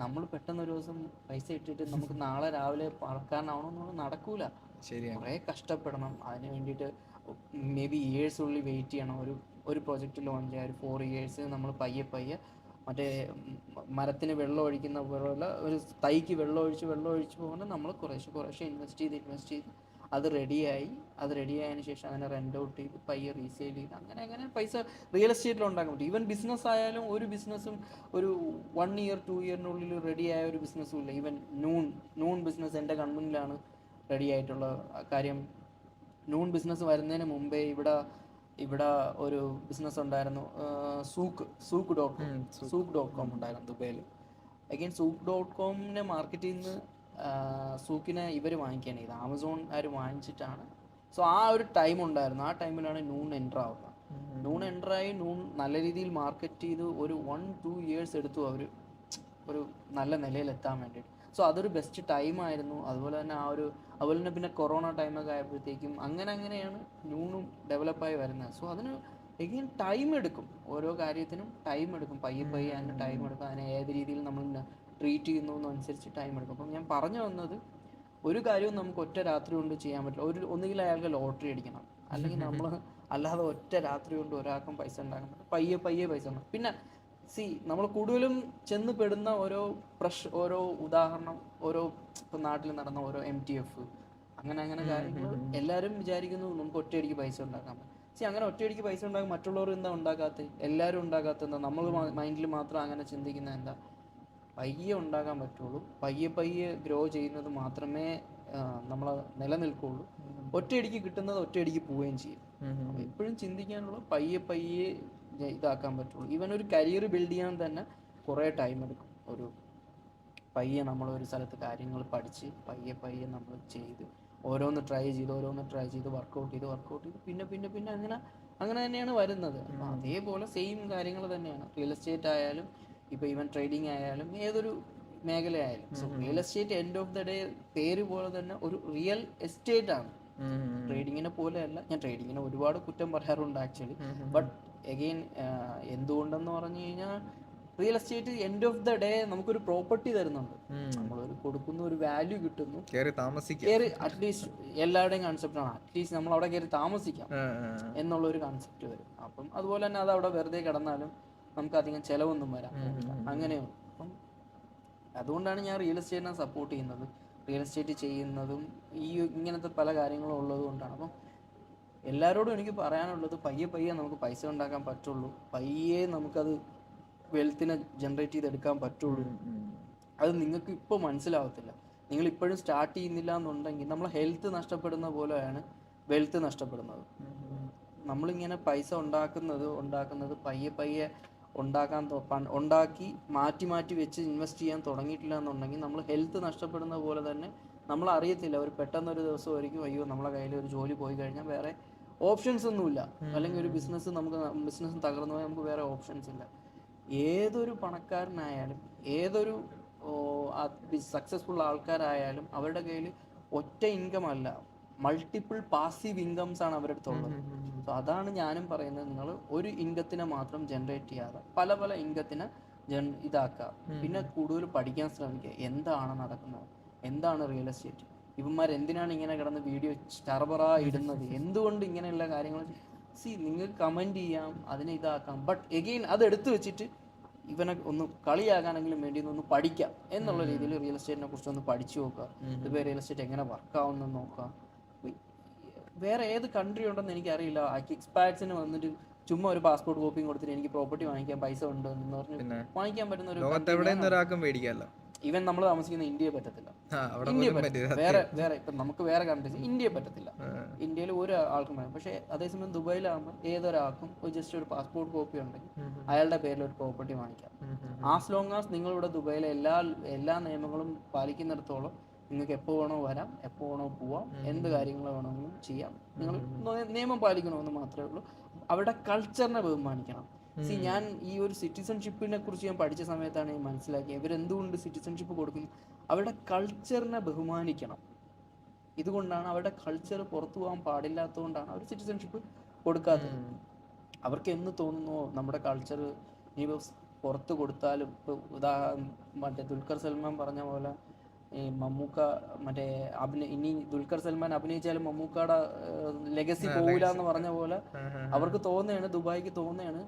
നമ്മൾ പെട്ടെന്ന് ഒരു ദിവസം പൈസ ഇട്ടിട്ട് നമുക്ക് നാളെ രാവിലെ പറക്കാനാവണമെന്നുള്ളത് നടക്കൂല. ശരിയാണ്. കുറേ കഷ്ടപ്പെടണം അതിന് വേണ്ടിയിട്ട്. മേ ബി ഇയേഴ്സുള്ളിൽ വെയിറ്റ് ചെയ്യണം. ഒരു പ്രൊജക്റ്റ് ലോഞ്ച് ചെയ്യാൻ ഒരു 4 ഇയേഴ്സ് നമ്മൾ പയ്യെ മറ്റേ മരത്തിന് വെള്ളം ഒഴിക്കുന്ന പോലെ ഒരു തൈക്ക് വെള്ളം ഒഴിച്ച് പോകുന്നത് നമ്മൾ കുറേശ്ശെ ഇൻവെസ്റ്റ് ചെയ്ത് അത് റെഡിയായതിനു ശേഷം അതിനെ റെൻ്റ് ഔട്ട് ചെയ്ത് പയ്യെ റീസെയിൽ ചെയ്ത് അങ്ങനെ പൈസ റിയൽ എസ്റ്റേറ്റിൽ ഉണ്ടാക്കാൻ പറ്റും. ഈവൻ ബിസിനസ് ആയാലും ഒരു ബിസിനസ്സും ഒരു 1 ഇയർ 2 ഇയറിനുള്ളിൽ റെഡിയായ ഒരു ബിസിനസ്സും ഇല്ല. ഈവൻ നൂൺ ബിസിനസ് എൻ്റെ കൺമുന്നിലാണ് റെഡി ആയിട്ടുള്ള കാര്യം. നൂൺ ബിസിനസ് വരുന്നതിന് മുമ്പേ ഇവിടെ ഒരു ബിസിനസ് ഉണ്ടായിരുന്നു, സൂക്ക് ഡോട്ട് കോം ഉണ്ടായിരുന്നു ദുബൈയിൽ. അഗൈൻ സൂക്ക്.കോമിനെ മാർക്കറ്റിൽ നിന്ന് സൂക്കിനെ ഇവർ വാങ്ങിക്കുകയാണ് ചെയ്തത്, ആമസോൺ വാങ്ങിച്ചിട്ടാണ്. സോ ആ ഒരു ടൈം ഉണ്ടായിരുന്നു. ആ ടൈമിലാണ് നൂൺ എൻ്റർ ആവുന്നത്. നൂൺ നല്ല രീതിയിൽ മാർക്കറ്റ് ചെയ്ത് ഒരു 1-2 ഇയേഴ്സ് എടുത്തു അവർ ഒരു നല്ല നിലയിലെത്താൻ വേണ്ടിയിട്ട്. സോ അതൊരു ബെസ്റ്റ് ടൈമായിരുന്നു. അതുപോലെ തന്നെ പിന്നെ കൊറോണ ടൈമൊക്കെ ആയപ്പോഴത്തേക്കും അങ്ങനെയാണ് നൂണും ഡെവലപ്പായി വരുന്നത്. സോ അതിന് എഗെയിൻ ടൈം എടുക്കും. ഓരോ കാര്യത്തിനും ടൈം എടുക്കും. പയ്യെ അതിന് ടൈം എടുക്കും. അതിനെ ഏത് രീതിയിൽ നമ്മൾ ട്രീറ്റ് ചെയ്യുന്നതിനനുസരിച്ച് ടൈം എടുക്കും. അപ്പം ഞാൻ പറഞ്ഞു വന്നത്, ഒരു കാര്യവും നമുക്ക് ഒറ്റ രാത്രി കൊണ്ട് ചെയ്യാൻ പറ്റില്ല. ഒന്നുകിൽ അയാൾക്ക് ലോട്ടറി അടിക്കണം, അല്ലെങ്കിൽ നമ്മൾ അല്ലാതെ ഒറ്റ രാത്രി കൊണ്ട് ഒരാൾക്കും പൈസ ഉണ്ടാക്കാൻ പറ്റും. പയ്യെ പൈസ ഉണ്ടാകും. പിന്നെ നമ്മൾ കൂടുതലും ചെന്ന് പെടുന്ന ഓരോ ഉദാഹരണം, ഇപ്പം നാട്ടിൽ നടന്ന ഓരോ MTF അങ്ങനെ കാര്യങ്ങൾ എല്ലാവരും വിചാരിക്കുന്നു നമുക്ക് ഒറ്റയടിക്ക് പൈസ ഉണ്ടാക്കാൻ പറ്റും. അങ്ങനെ ഒറ്റയടിക്ക് പൈസ ഉണ്ടാകും. മറ്റുള്ളവർ എന്താ ഉണ്ടാക്കാത്തത്? എല്ലാവരും ഉണ്ടാക്കാത്ത നമ്മൾ മൈൻഡിൽ മാത്രം അങ്ങനെ ചിന്തിക്കുന്നത് എന്താ? പയ്യെ ഉണ്ടാക്കാൻ പറ്റുള്ളൂ. പയ്യെ ഗ്രോ ചെയ്യുന്നത് മാത്രമേ നമ്മൾ നിലനിൽക്കുള്ളൂ. ഒറ്റയടിക്ക് കിട്ടുന്നത് ഒറ്റയടിക്ക് പോവുകയും ചെയ്യും. അപ്പോൾ എപ്പോഴും ചിന്തിക്കാനുള്ള പയ്യെ ഇതാക്കാൻ പറ്റുള്ളൂ. ഈവൻ ഒരു കരിയർ ബിൽഡ് ചെയ്യാൻ തന്നെ കുറേ ടൈം എടുക്കും. പയ്യെ നമ്മളൊരു സ്ഥലത്ത് കാര്യങ്ങൾ പഠിച്ച് പയ്യെ നമ്മൾ ചെയ്ത് ഓരോന്ന് ട്രൈ ചെയ്ത് വർക്കൗട്ട് ചെയ്ത് പിന്നെ അങ്ങനെ തന്നെയാണ് വരുന്നത്. അപ്പോൾ അതേപോലെ സെയിം കാര്യങ്ങൾ തന്നെയാണ് റിയൽ എസ്റ്റേറ്റ് ആയാലും ഇപ്പോൾ ഈവൻ ട്രേഡിംഗ് ആയാലും ഏതൊരു മേഖലയായാലും. So real estate end of the day പേര് പോലെ തന്നെ ഒരു റിയൽ എസ്റ്റേറ്റ് ആണ്. ട്രേഡിങ്ങിനെ പോലെയല്ല. ഞാൻ ട്രേഡിങ്ങിനെ ഒരുപാട് കുറ്റം പറയാറുണ്ട് ആക്ച്വലി. ബട്ട് എഗെയിൻ എന്തുകൊണ്ടെന്ന് പറഞ്ഞു കഴിഞ്ഞാൽ real estate end of the day നമുക്കൊരു പ്രോപ്പർട്ടി തരുന്നുണ്ട്. നമ്മളൊരു കൊടുക്കുന്ന ഒരു വാല്യൂ കിട്ടുന്നു. അറ്റ്ലീസ്റ്റ് എല്ലാവരുടെയും കൺസെപ്റ്റാണ് അറ്റ്ലീസ്റ്റ് നമ്മൾ അവിടെ കയറി താമസിക്കാം എന്നുള്ളൊരു കൺസെപ്റ്റ് വരും. അപ്പം അതുപോലെ തന്നെ അത് അവിടെ വെറുതെ കിടന്നാലും നമുക്ക് അധികം ചിലവൊന്നും വരാം അങ്ങനെയാണ്. അപ്പം അതുകൊണ്ടാണ് ഞാൻ റിയൽ എസ്റ്റേറ്റിനെ സപ്പോർട്ട് ചെയ്യുന്നത്. റിയൽ എസ്റ്റേറ്റ് ചെയ്യുന്നതും ഇങ്ങനത്തെ പല കാര്യങ്ങളും ഉള്ളത് കൊണ്ടാണ്. അപ്പം എല്ലാവരോടും എനിക്ക് പറയാനുള്ളത്, പയ്യെ നമുക്ക് പൈസ ഉണ്ടാക്കാൻ പറ്റുള്ളൂ. പയ്യെ നമുക്കത് വെൽത്തിനെ ജനറേറ്റ് ചെയ്തെടുക്കാൻ പറ്റുള്ളൂ. അത് നിങ്ങൾക്ക് ഇപ്പോൾ മനസ്സിലാവത്തില്ല. നിങ്ങൾ ഇപ്പോഴും സ്റ്റാർട്ട് ചെയ്യുന്നില്ല എന്നുണ്ടെങ്കിൽ നമ്മളെ ഹെൽത്ത് നഷ്ടപ്പെടുന്ന പോലെയാണ് വെൽത്ത് നഷ്ടപ്പെടുന്നത്. നമ്മളിങ്ങനെ പൈസ ഉണ്ടാക്കുന്നത് പയ്യെ ഉണ്ടാക്കി മാറ്റി വെച്ച് ഇൻവെസ്റ്റ് ചെയ്യാൻ തുടങ്ങിയിട്ടില്ല എന്നുണ്ടെങ്കിൽ നമ്മൾ ഹെൽത്ത് നഷ്ടപ്പെടുന്ന പോലെ തന്നെ നമ്മൾ അറിയത്തില്ല. പെട്ടെന്നൊരു ദിവസം ഒരിക്കലും അയ്യോ നമ്മളെ കയ്യിൽ ഒരു ജോലി പോയി കഴിഞ്ഞാൽ വേറെ ഓപ്ഷൻസ് ഒന്നുമില്ല, അല്ലെങ്കിൽ ഒരു ബിസിനസ് തകർന്നു പോയാൽ നമുക്ക് വേറെ ഓപ്ഷൻസ് ഇല്ല. ഏതൊരു പണക്കാരനായാലും ഏതൊരു സക്സസ്ഫുൾ ആൾക്കാരായാലും അവരുടെ കയ്യിൽ ഒറ്റ ഇൻകം അല്ല, മൾട്ടിപ്പിൾ പാസീവ് ഇൻകംസ് ആണ് അവരുടെ അടുത്തുള്ളത്. സോ അതാണ് ഞാനും പറയുന്നത്, നിങ്ങൾ ഒരു ഇൻകത്തിനെ മാത്രം ജനറേറ്റ് ചെയ്യാതെ പല ഇൻകത്തിനെ ഇതാക്കുക. പിന്നെ കൂടുതൽ പഠിക്കാൻ ശ്രമിക്കുക. എന്താണ് നടക്കുന്നത്, എന്താണ് റിയൽ എസ്റ്റേറ്റ്, ഇവന്മാരെന്തിനാണ് ഇങ്ങനെ കിടന്ന് വീഡിയോ ടർബറ ഇടുന്നത്, എന്തുകൊണ്ട് ഇങ്ങനെയുള്ള കാര്യങ്ങൾ നിങ്ങൾക്ക് കമൻറ്റ് ചെയ്യാം, അതിനെ ഇതാക്കാം. ബട്ട് എഗെയിൻ അത് എടുത്തു വെച്ചിട്ട് ഇവനെ ഒന്ന് കളിയാകാനെങ്കിലും വേണ്ടി ഒന്ന് പഠിക്കാം എന്നുള്ള രീതിയിൽ റിയൽ എസ്റ്റേറ്റിനെ കുറിച്ച് ഒന്ന് പഠിച്ചു നോക്കുക. ഇതിപ്പോൾ റിയൽ എസ്റ്റേറ്റ് എങ്ങനെ വർക്കാവുന്നെന്ന് നോക്കുക. വേറെ ഏത് കൺട്രി ഉണ്ടെന്ന് എനിക്കറിയില്ല. എക്സ്പാറ്റ്സിന് വന്നിട്ട് ചുമ്മാ ഒരു പാസ്പോർട്ട് കോപ്പിയും കൊടുത്തിട്ട് എനിക്ക് പ്രോപ്പർട്ടി വാങ്ങിക്കാൻ പൈസ ഉണ്ട് എന്ന് പറഞ്ഞ് വാങ്ങിക്കാൻ പറ്റുന്ന ഒരു ഈവൻ നമ്മൾ താമസിക്കുന്ന ഇന്ത്യയെ പറ്റത്തില്ല. വേറെ ഇപ്പം നമുക്ക് വേറെ കൺട്രീസ് ഇന്ത്യയെ പറ്റത്തില്ല. ഇന്ത്യയിൽ ഒരു ആൾക്കും വേണം. പക്ഷേ അതേസമയം ദുബായിലാകുമ്പോൾ ഏതൊരാൾക്കും ജസ്റ്റ് ഒരു പാസ്പോർട്ട് കോപ്പി ഉണ്ടെങ്കിൽ അയാളുടെ പേരിൽ ഒരു പ്രോപ്പർട്ടി വാങ്ങിക്കാം. ആസ് ലോങ് ആസ് നിങ്ങളിവിടെ ദുബായിലെ എല്ലാ നിയമങ്ങളും പാലിക്കുന്നിടത്തോളം നിങ്ങൾക്ക് എപ്പോൾ വേണോ വരാം, എപ്പോൾ വേണോ പോവാം, എന്ത് കാര്യങ്ങൾ വേണമെങ്കിലും ചെയ്യാം. നിങ്ങൾ നിയമം പാലിക്കണമെന്ന് മാത്രമേ ഉള്ളൂ. അവരുടെ കൾച്ചറിനെ ബഹുമാനിക്കണം. ഞാൻ ഈ ഒരു സിറ്റിസൺഷിപ്പിനെ കുറിച്ച് ഞാൻ പഠിച്ച സമയത്താണ് ഞാൻ മനസ്സിലാക്കിയത് ഇവരെന്തുകൊണ്ട് സിറ്റിസൺഷിപ്പ് കൊടുക്കുന്നു. അവരുടെ കൾച്ചറിനെ ബഹുമാനിക്കണം. ഇതുകൊണ്ടാണ് അവരുടെ കൾച്ചർ പുറത്തു പോകാൻ പാടില്ലാത്തതുകൊണ്ടാണ് അവർ സിറ്റിസൺഷിപ്പ് കൊടുക്കാത്തത്. അവർക്ക് എന്ന് തോന്നുന്നു നമ്മുടെ കൾച്ചർ ഇനി പുറത്ത് കൊടുത്താലും, ഇപ്പോൾ മറ്റേ ദുൽഖർ സൽമാൻ പറഞ്ഞ പോലെ ഈ മമ്മൂക്ക മറ്റേ ഇനി ദുൽഖർ സൽമാൻ അഭിനയിച്ചാലും മമ്മൂക്കയുടെ ലെഗസി പോകില്ല എന്ന് പറഞ്ഞ പോലെ അവർക്ക് തോന്നുകയാണ്, ദുബായിക്ക് തോന്നുകയാണ്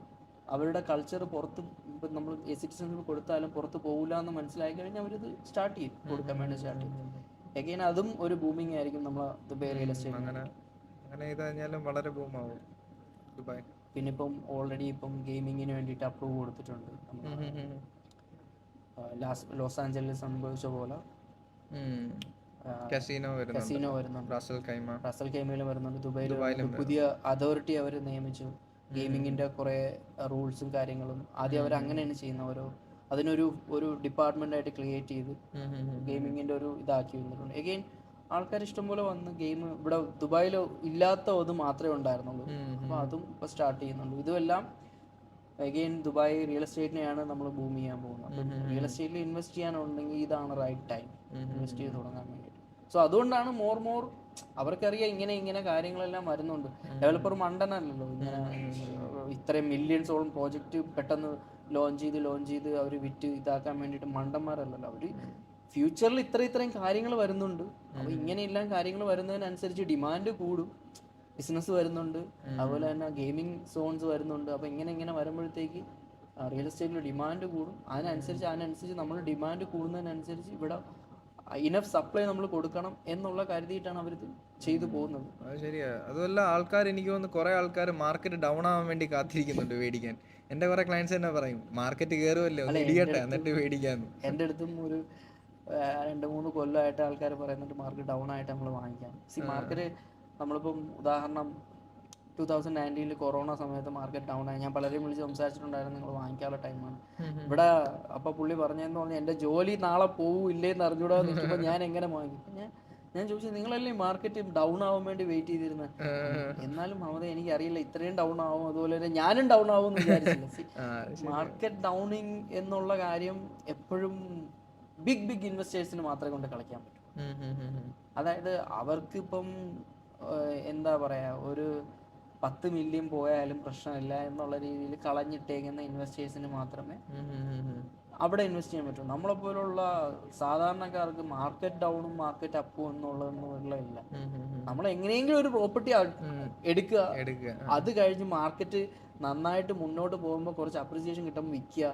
അവരുടെ കൾച്ചർ പുറത്ത് ഇപ്പം നമ്മൾ സിറ്റിസൺഷിപ്പ് കൊടുത്താലും പുറത്ത് പോകില്ല എന്ന് മനസ്സിലാക്കി കഴിഞ്ഞാൽ അവരിത് സ്റ്റാർട്ട് ചെയ്യും, കൊടുക്കാൻ വേണ്ടി സ്റ്റാർട്ട് ചെയ്യും. എഗെയിൻ അതും ഒരു ബൂമിങ് ആയിരിക്കും നമ്മളെ ദുബായ് റിയൽ എസ്റ്റേറ്റ്. അങ്ങനെ ചെയ്ത് കഴിഞ്ഞാലും വളരെ ബൂമാവും ദുബായ്. പിന്നെ ഇപ്പം ഓൾറെഡി ഇപ്പം ഗെയിമിങ്ങിന് വേണ്ടിയിട്ട് അപ്രൂവ് കൊടുത്തിട്ടുണ്ട്. ലോസ് ആഞ്ചലസ് സംഭവിച്ച പോലെ കസീനോ വരുന്നുണ്ട്, റാസൽ ഖൈമയിൽ വരുന്നുണ്ട്. ദുബായിൽ പുതിയ അതോറിറ്റി അവർ നിയമിച്ചു. ഗെയിമിങ്ങിന്റെ കുറെ റൂൾസും കാര്യങ്ങളും ആദ്യം അവർ അങ്ങനെയാണ് ചെയ്യുന്നത്. അതിനൊരു ഡിപ്പാർട്ട്മെന്റ് ആയിട്ട് ക്രിയേറ്റ് ചെയ്ത് ഗെയിമിങ്ങിന്റെ ഒരു ഇതാക്കി വന്നിട്ടുണ്ട്. എഗെയിൻ ആൾക്കാർ ഇഷ്ടംപോലെ വന്ന് ഗെയിം ഇവിടെ ദുബായിൽ ഇല്ലാത്ത ഇത് മാത്രമേ ഉണ്ടായിരുന്നുള്ളൂ. അപ്പോൾ അതും ഇപ്പോൾ സ്റ്റാർട്ട് ചെയ്യുന്നുണ്ട്. ഇതുമെല്ലാം അഗെയിൻ ദുബായ് റിയൽ എസ്റ്റേറ്റിനെയാണ് നമ്മൾ ബൂം ചെയ്യാൻ പോകുന്നത്. അപ്പം റിയൽ എസ്റ്റേറ്റിൽ ഇൻവെസ്റ്റ് ചെയ്യാനുണ്ടെങ്കിൽ ഇതാണ് റൈറ്റ് ടൈം ഇൻവെസ്റ്റ് ചെയ്ത് തുടങ്ങാൻ വേണ്ടിയിട്ട്. സോ അതുകൊണ്ടാണ് മോർ അവർക്കറിയാം ഇങ്ങനെ കാര്യങ്ങളെല്ലാം വരുന്നുണ്ട്. ഡെവലപ്പർ മണ്ടനല്ലല്ലോ, ഇങ്ങനെ ഇത്രയും മില്യൺസോളം പ്രോജക്റ്റ് പെട്ടെന്ന് ലോഞ്ച് ചെയ്ത് അവർ വിറ്റ് ഇതാക്കാൻ വേണ്ടിയിട്ട് മണ്ടന്മാരല്ലല്ലോ. അവർ ഫ്യൂച്ചറിൽ ഇത്രയും കാര്യങ്ങൾ വരുന്നുണ്ട്. അപ്പോൾ ഇങ്ങനെയെല്ലാം കാര്യങ്ങൾ വരുന്നതിനനുസരിച്ച് ഡിമാൻഡ് കൂടും, ബിസിനസ് വരുന്നുണ്ട്, അതുപോലെ തന്നെ ഗെയിമിംഗ് സോൺസ് വരുന്നുണ്ട്. അപ്പോൾ ഇങ്ങനെ വരുമ്പോഴത്തേക്ക് റിയൽ എസ്റ്റേറ്റിൽ ഡിമാൻഡ് കൂടും. അതിനനുസരിച്ച് നമ്മൾ ഡിമാൻഡ് കൂടുന്നതിനനുസരിച്ച് ഇവിടെ ഇനഫ് സപ്ലൈ നമ്മൾ കൊടുക്കണം എന്നുള്ള കരുതിയിട്ടാണ് അവർ ചെയ്തു പോകുന്നത്. അത് ശരിയാ. അതുമല്ല ആൾക്കാർ, എനിക്ക് തോന്നുന്നു കുറെ ആൾക്കാർ മാർക്കറ്റ് ഡൗൺ ആവാൻ വേണ്ടി കാത്തിരിക്കുന്നുണ്ട് മേടിക്കാൻ. എന്റെ കുറെ ക്ലയൻസ് തന്നെ പറയും മാർക്കറ്റ് കയറുമല്ലോ ഇടിയട്ടെ എന്നിട്ട് മേടിക്കാന്ന്. എൻ്റെ അടുത്തും ഒരു 2-3 കൊല്ലമായിട്ട് ആൾക്കാർ പറയുന്നുണ്ട് മാർക്കറ്റ് ഡൗൺ ആയിട്ട് നമ്മൾ വാങ്ങിക്കാം. മാർക്കറ്റ് നമ്മളിപ്പം ഉദാഹരണം 2019 കൊറോണ സമയത്ത് മാർക്കറ്റ് ഡൗൺ ആയി. ഞാൻ പലരെയും വിളിച്ച് സംസാരിച്ചിട്ടുണ്ടായിരുന്നു, നിങ്ങൾ വാങ്ങിക്കാനുള്ള ടൈമാണ് ഇവിടെ. അപ്പോൾ പുള്ളി പറഞ്ഞതെന്ന് പറഞ്ഞാൽ എൻ്റെ ജോലി നാളെ പോവില്ലേന്ന് അറിഞ്ഞൂടാ നിൽക്കുമ്പോൾ ഞാൻ എങ്ങനെ വാങ്ങിക്കും. ഞാൻ ചോദിച്ചത് നിങ്ങളല്ലേ മാർക്കറ്റ് ഡൗൺ ആവാൻ വേണ്ടി വെയിറ്റ് ചെയ്തിരുന്നത്. എന്നാലും മമത എനിക്കറിയില്ല ഇത്രയും ഡൗൺ ആവും, അതുപോലെ തന്നെ ഞാനും ഡൗൺ ആവും എന്ന് വിചാരിച്ചില്ല. മാർക്കറ്റ് ഡൗണിങ് എന്നുള്ള കാര്യം എപ്പോഴും ബിഗ് ഇൻവെസ്റ്റേഴ്സിന് മാത്രമേ കൊണ്ട് കളിക്കാൻ പറ്റൂ. അതായത് അവർക്കിപ്പം എന്താ പറയാ, ഒരു 10 മില്യൺ പോയാലും പ്രശ്നമില്ല എന്നുള്ള രീതിയിൽ കളഞ്ഞിട്ടേക്കുന്ന ഇൻവെസ്റ്റേഴ്സിന് മാത്രമേ അവിടെ ഇൻവെസ്റ്റ് ചെയ്യാൻ പറ്റും. നമ്മളെപ്പോലുള്ള സാധാരണക്കാർക്ക് മാർക്കറ്റ് ഡൗണും മാർക്കറ്റ് അപ്പും എന്നുള്ളതൊന്നും ഇല്ല. നമ്മൾ എങ്ങനെയെങ്കിലും ഒരു പ്രോപ്പർട്ടി എടുക്കുക, അത് കഴിഞ്ഞ് മാർക്കറ്റ് നന്നായിട്ട് മുന്നോട്ട് പോകുമ്പോൾ കുറച്ച് അപ്രിസിയേഷൻ കിട്ടുമ്പോൾ വിൽക്കുക,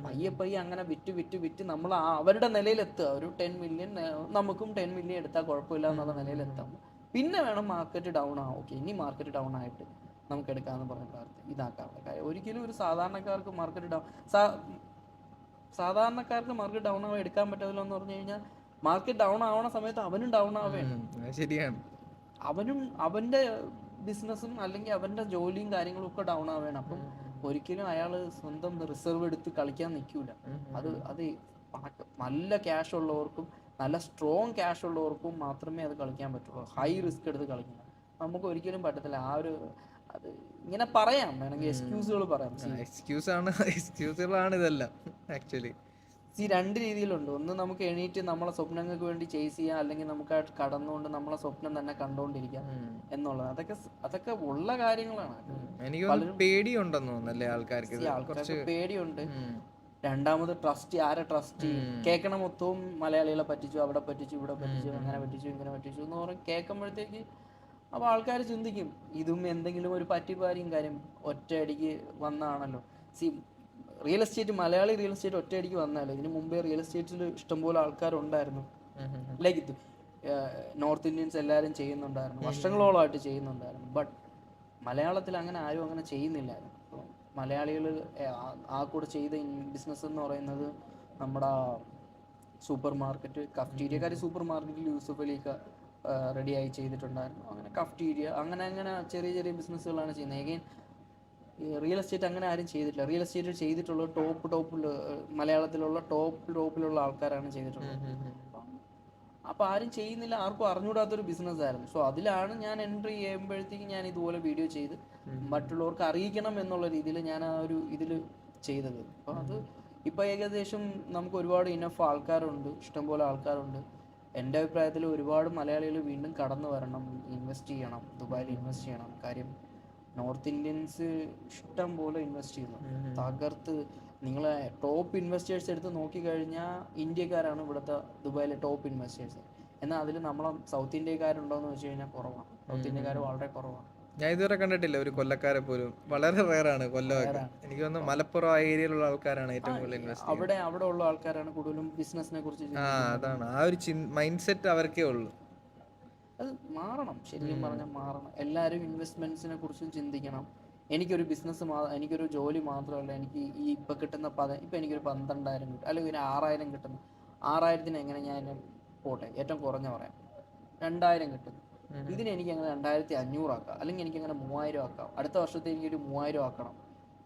പയ്യെ അങ്ങനെ വിറ്റ് നമ്മൾ അവരുടെ നിലയിലെത്തുക. ഒരു 10 മില്യൺ നമുക്കും 10 മില്യൺ എടുത്താൽ കുഴപ്പമില്ല എന്നുള്ള നിലയിലെത്താം. പിന്നെ വേണം മാർക്കറ്റ് ഡൗൺ ആവും, ഓക്കെ ഇനി മാർക്കറ്റ് ഡൗൺ ആയിട്ട് നമുക്ക് എടുക്കാമെന്ന് പറഞ്ഞ ഇതാക്കാനുള്ള കാര്യം. ഒരിക്കലും ഒരു സാധാരണക്കാർക്ക് മാർക്കറ്റ് ഡൗൺ ആവാൻ എടുക്കാൻ പറ്റില്ല എന്ന് പറഞ്ഞു കഴിഞ്ഞാൽ മാർക്കറ്റ് ഡൗൺ ആവണ സമയത്ത് അവനും ഡൗൺ ആവേണം. ശരിയാണ്, അവനും അവന്റെ ബിസിനസ്സും അല്ലെങ്കിൽ അവന്റെ ജോലിയും കാര്യങ്ങളും ഒക്കെ ഡൗൺ ആവേണം. അപ്പം ഒരിക്കലും അയാൾ സ്വന്തം റിസർവ് എടുത്ത് കളിക്കാൻ നിൽക്കൂല. അത് നല്ല ക്യാഷ് ഉള്ളവർക്കും നല്ല സ്ട്രോങ് ക്യാഷ് ഉള്ളവർക്കും മാത്രമേ അത് കളിക്കാൻ പറ്റുള്ളൂ. ഹൈ റിസ്ക് എടുത്ത് കളിക്കണം നമുക്ക് ഒരിക്കലും പറ്റത്തില്ല. അത് ഇങ്ങനെ പറയാം, വേണമെങ്കിൽ എക്സ്ക്യൂസുകൾ പറയാം. എക്സ്ക്യൂസുകളാണ് ഇതെല്ലാം ആക്ച്വലി. രണ്ട് രീതിയിലുണ്ട്. ഒന്ന് നമുക്ക് എണീറ്റ് നമ്മളെ സ്വപ്നങ്ങൾക്ക് വേണ്ടി ചേസ് ചെയ്യാം, അല്ലെങ്കിൽ നമുക്ക് കടന്നുകൊണ്ട് നമ്മളെ സ്വപ്നം തന്നെ കണ്ടുകൊണ്ടിരിക്കാം എന്നുള്ളത്. അതൊക്കെ ഉള്ള കാര്യങ്ങളാണ്. എനിക്ക് പേടിയുണ്ടെന്ന് തോന്നുന്നല്ലേ ആൾക്കാർക്ക് പേടിയുണ്ട്. രണ്ടാമത് ആരെ ട്രസ്റ്റ് കേൾക്കണം. മൊത്തവും മലയാളികളെ പറ്റിച്ചു, അവിടെ പറ്റിച്ചു, ഇവിടെ പറ്റിച്ചു, അങ്ങനെ പറ്റിച്ചു, ഇങ്ങനെ പറ്റിച്ചു എന്ന് പറഞ്ഞ് കേൾക്കുമ്പോഴത്തേക്ക് അപ്പോൾ ആൾക്കാർ ചിന്തിക്കും ഇതും എന്തെങ്കിലും ഒരു പറ്റിപ്പാരിയും കാര്യം ഒറ്റയടിക്ക് വന്നതാണല്ലോ. Real estate, Malayali real estate ഒറ്റയടിക്ക് വന്നതല്ലോ. ഇതിന് മുമ്പേ റിയൽ എസ്റ്റേറ്റിൽ ഇഷ്ടംപോലെ ആൾക്കാരുണ്ടായിരുന്നു. ലൈക്ക് ഇത് നോർത്ത് ഇന്ത്യൻസ് എല്ലാവരും ചെയ്യുന്നുണ്ടായിരുന്നു, വർഷങ്ങളോളമായിട്ട് ചെയ്യുന്നുണ്ടായിരുന്നു. ബട്ട് മലയാളത്തിൽ അങ്ങനെ ആരും അങ്ങനെ ചെയ്യുന്നില്ലായിരുന്നു. മലയാളികൾ ആ കൂടെ ചെയ്ത ബിസിനസ് എന്ന് പറയുന്നത് നമ്മുടെ സൂപ്പർ മാർക്കറ്റ്, കഫ്റ്റീരിയക്കാർ സൂപ്പർ മാർക്കറ്റിൽ യൂസഫ് അലിയൊക്കെ റെഡിയായി ചെയ്തിട്ടുണ്ടായിരുന്നു. അങ്ങനെ കഫ്റ്റീരിയ അങ്ങനെ ചെറിയ ബിസിനസ്സുകളാണ് ചെയ്യുന്നത്. എഗെയിൻ റിയൽ എസ്റ്റേറ്റ് അങ്ങനെ ആരും ചെയ്തിട്ടില്ല. റിയൽ എസ്റ്റേറ്റ് ചെയ്തിട്ടുള്ളത് ടോപ്പിൽ മലയാളത്തിലുള്ള ടോപ്പിലുള്ള ആൾക്കാരാണ് ചെയ്തിട്ടുള്ളത്. അപ്പോൾ ആരും ചെയ്യുന്നില്ല, ആർക്കും അറിഞ്ഞൂടാത്തൊരു ബിസിനസ് ആയിരുന്നു. സോ അതിലാണ് ഞാൻ എൻട്രി ചെയ്യുമ്പോഴത്തേക്ക് ഞാൻ ഇതുപോലെ വീഡിയോ ചെയ്ത് മറ്റുള്ളവർക്ക് അറിയിക്കണം എന്നുള്ള രീതിയിൽ ഞാൻ ആ ഒരു ഇതിൽ ചെയ്തത്. അപ്പോൾ അത് ഇപ്പോൾ ഏകദേശം നമുക്ക് ഒരുപാട് ഇനഫ് ആൾക്കാരുണ്ട്, ഇഷ്ടംപോലെ ആൾക്കാരുണ്ട്. എൻ്റെ അഭിപ്രായത്തിൽ ഒരുപാട് മലയാളികൾ വീണ്ടും കടന്നു വരണം, ഇൻവെസ്റ്റ് ചെയ്യണം, ദുബായിൽ ഇൻവെസ്റ്റ് ചെയ്യണം. കാര്യം നോർത്ത് ഇന്ത്യൻസ് ഇഷ്ടം പോലെ ഇൻവെസ്റ്റ് ചെയ്യുന്നു, തകർത്ത്. നിങ്ങളെ ടോപ്പ് ഇൻവെസ്റ്റേഴ്സ് എടുത്ത് നോക്കിക്കഴിഞ്ഞാൽ ഇന്ത്യക്കാരാണ് ഇവിടുത്തെ ദുബായിലെ ടോപ്പ് ഇൻവെസ്റ്റേഴ്സ്. എന്നാൽ അതിൽ നമ്മളെ സൗത്ത് ഇന്ത്യക്കാരുണ്ടോയെന്ന് വെച്ച് കഴിഞ്ഞാൽ കുറവാണ്. സൗത്ത് ഇന്ത്യക്കാർ വളരെ കുറവാണ്. ഞാൻ ഇതുവരെ കണ്ടിട്ടില്ല ഒരു കൊല്ലക്കാരെ പോലും. വളരെ റെയറാണ് കൊല്ലമൊക്കെ. എനിക്ക് തോന്നുന്നു മലപ്പുറം ആ ഏരിയയിലുള്ള ആൾക്കാരാണ് ഏറ്റവും കൂടുതൽ ഇൻവെസ്റ്റ് ചെയ്യുന്നത്. അവിടെ ഉള്ള ആൾക്കാരാണ് കൂടുതലും ബിസിനസിനെ കുറിച്ച് അതാണ് ആ ഒരു മൈൻഡ് സെറ്റ് അവർക്കേ ഉള്ളൂ. അത് മാറണം, ശരിക്കും പറഞ്ഞാൽ മാറണം. എല്ലാവരും ഇൻവെസ്റ്റ്മെന്റ്സിനെ കുറിച്ചും ചിന്തിക്കണം. എനിക്കൊരു ബിസിനസ് എനിക്കൊരു ജോലി മാത്രമല്ല, എനിക്ക് ഈ ഇപ്പം കിട്ടുന്ന ഇപ്പം എനിക്കൊരു 12,000 കിട്ടും, അല്ലെങ്കിൽ ഒരു 6,000 കിട്ടുന്നു. 6,000-ന് എങ്ങനെ ഞാൻ പോട്ടെ, ഏറ്റവും കുറഞ്ഞ പറയാം 2,000 കിട്ടുന്നു. ഇതിന് എനിക്ക് അങ്ങനെ 2,500 ആക്കാം, അല്ലെങ്കിൽ എനിക്ക് അങ്ങനെ 3,000 ആക്കാം. അടുത്ത വർഷത്തെ എനിക്കൊരു 3,000 ആക്കണം.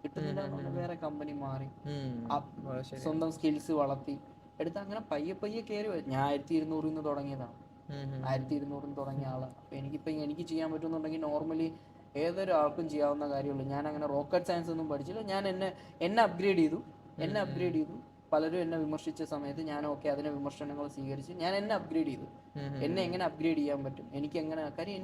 കിട്ടുന്നില്ല എന്നുണ്ടെങ്കിൽ വേറെ കമ്പനി മാറി സ്വന്തം സ്കിൽസ് വളർത്തി എടുത്ത് അങ്ങനെ പയ്യെ പയ്യെ കയറി വരും. ഞാൻ 1,200 തുടങ്ങിയതാണ്. 1,200 തുടങ്ങിയ ആളാണ്. അപ്പോൾ എനിക്ക് ചെയ്യാൻ പറ്റുമെന്നുണ്ടെങ്കിൽ നോർമലി ഏതൊരു ആൾക്കും ചെയ്യാവുന്ന കാര്യമുള്ളൂ. ഞാൻ അങ്ങനെ റോക്കറ്റ് സയൻസ് ഒന്നും പഠിച്ചില്ല. ഞാൻ എന്നെ അപ്ഗ്രേഡ് ചെയ്തു. പലരും എന്നെ വിമർശിച്ച സമയത്ത് ഞാൻ അതിനെ വിമർശനങ്ങൾ സ്വീകരിച്ച് ഞാൻ എന്നെ അപ്ഗ്രേഡ് ചെയ്തു. എന്നെ എങ്ങനെ അപ്ഗ്രേഡ് ചെയ്യാൻ പറ്റും, കാര്യം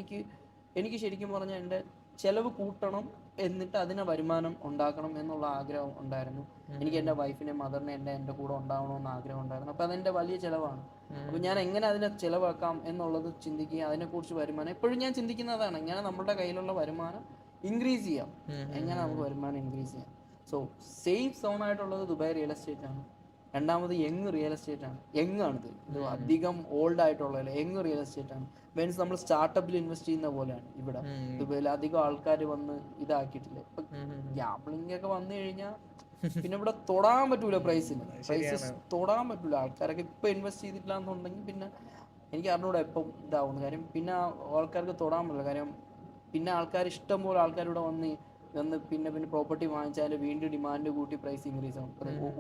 എനിക്ക് ശരിക്കും പറഞ്ഞാൽ എൻ്റെ ചിലവ് കൂട്ടണം, എന്നിട്ട് അതിനെ വരുമാനം ഉണ്ടാക്കണം എന്നുള്ള ആഗ്രഹം ഉണ്ടായിരുന്നു. എനിക്ക് എൻ്റെ വൈഫിനെ, മദറിനെ എൻ്റെ കൂടെ ഉണ്ടാവണമെന്ന് ആഗ്രഹം ഉണ്ടായിരുന്നു. അപ്പോൾ അതെൻ്റെ വലിയ ചിലവാണ്. അപ്പോൾ ഞാൻ എങ്ങനെ അതിനെ ചിലവാക്കാം എന്നുള്ളത് ചിന്തിക്കുക, അതിനെക്കുറിച്ച് വരുമാനം എപ്പോഴും ഞാൻ ചിന്തിക്കുന്നതാണ്. എങ്ങനെ നമ്മുടെ കയ്യിലുള്ള വരുമാനം ഇൻക്രീസ് ചെയ്യാം, എങ്ങനെ നമുക്ക് വരുമാനം ഇൻക്രീസ് ചെയ്യാം. സോ സേഫ് സോൺ ആയിട്ടുള്ളത് ദുബായ് റിയൽ എസ്റ്റേറ്റ് ആണ്. രണ്ടാമത് യങ് റിയൽ എസ്റ്റേറ്റ് ആണ്. ഇത് അധികം ഓൾഡ് ആയിട്ടുള്ള യങ് റിയൽ എസ്റ്റേറ്റ് ആണ്. മീൻസ് നമ്മൾ സ്റ്റാർട്ടപ്പിൽ ഇൻവെസ്റ്റ് ചെയ്യുന്ന പോലെയാണ്. ഇവിടെ ദുബായിൽ അധികം ആൾക്കാർ വന്ന് ഇതാക്കിയിട്ടില്ല. ഇപ്പൊ ഗ്യാംബ്ലിംഗ് ഒക്കെ വന്നു കഴിഞ്ഞാൽ പിന്നെ ഇവിടെ തൊടാൻ പറ്റൂല, പ്രൈസ് തൊടാൻ പറ്റൂല. ആൾക്കാരൊക്കെ ഇപ്പൊ ഇൻവെസ്റ്റ് ചെയ്തിട്ടില്ല എന്നുണ്ടെങ്കിൽ പിന്നെ എനിക്ക് അറിഞ്ഞൂടെ എപ്പം ഇതാവുന്നു. കാര്യം പിന്നെ ആൾക്കാർക്ക് തൊടാൻ പറ്റില്ല. കാര്യം പിന്നെ ആൾക്കാർ ഇഷ്ടം പോലെ ആൾക്കാരിവിടെ വന്ന് പിന്നെ പ്രോപ്പർട്ടി വാങ്ങിച്ചാൽ വീണ്ടും ഡിമാൻഡ് കൂട്ടി പ്രൈസ് ഇൻക്രീസ് ആവും.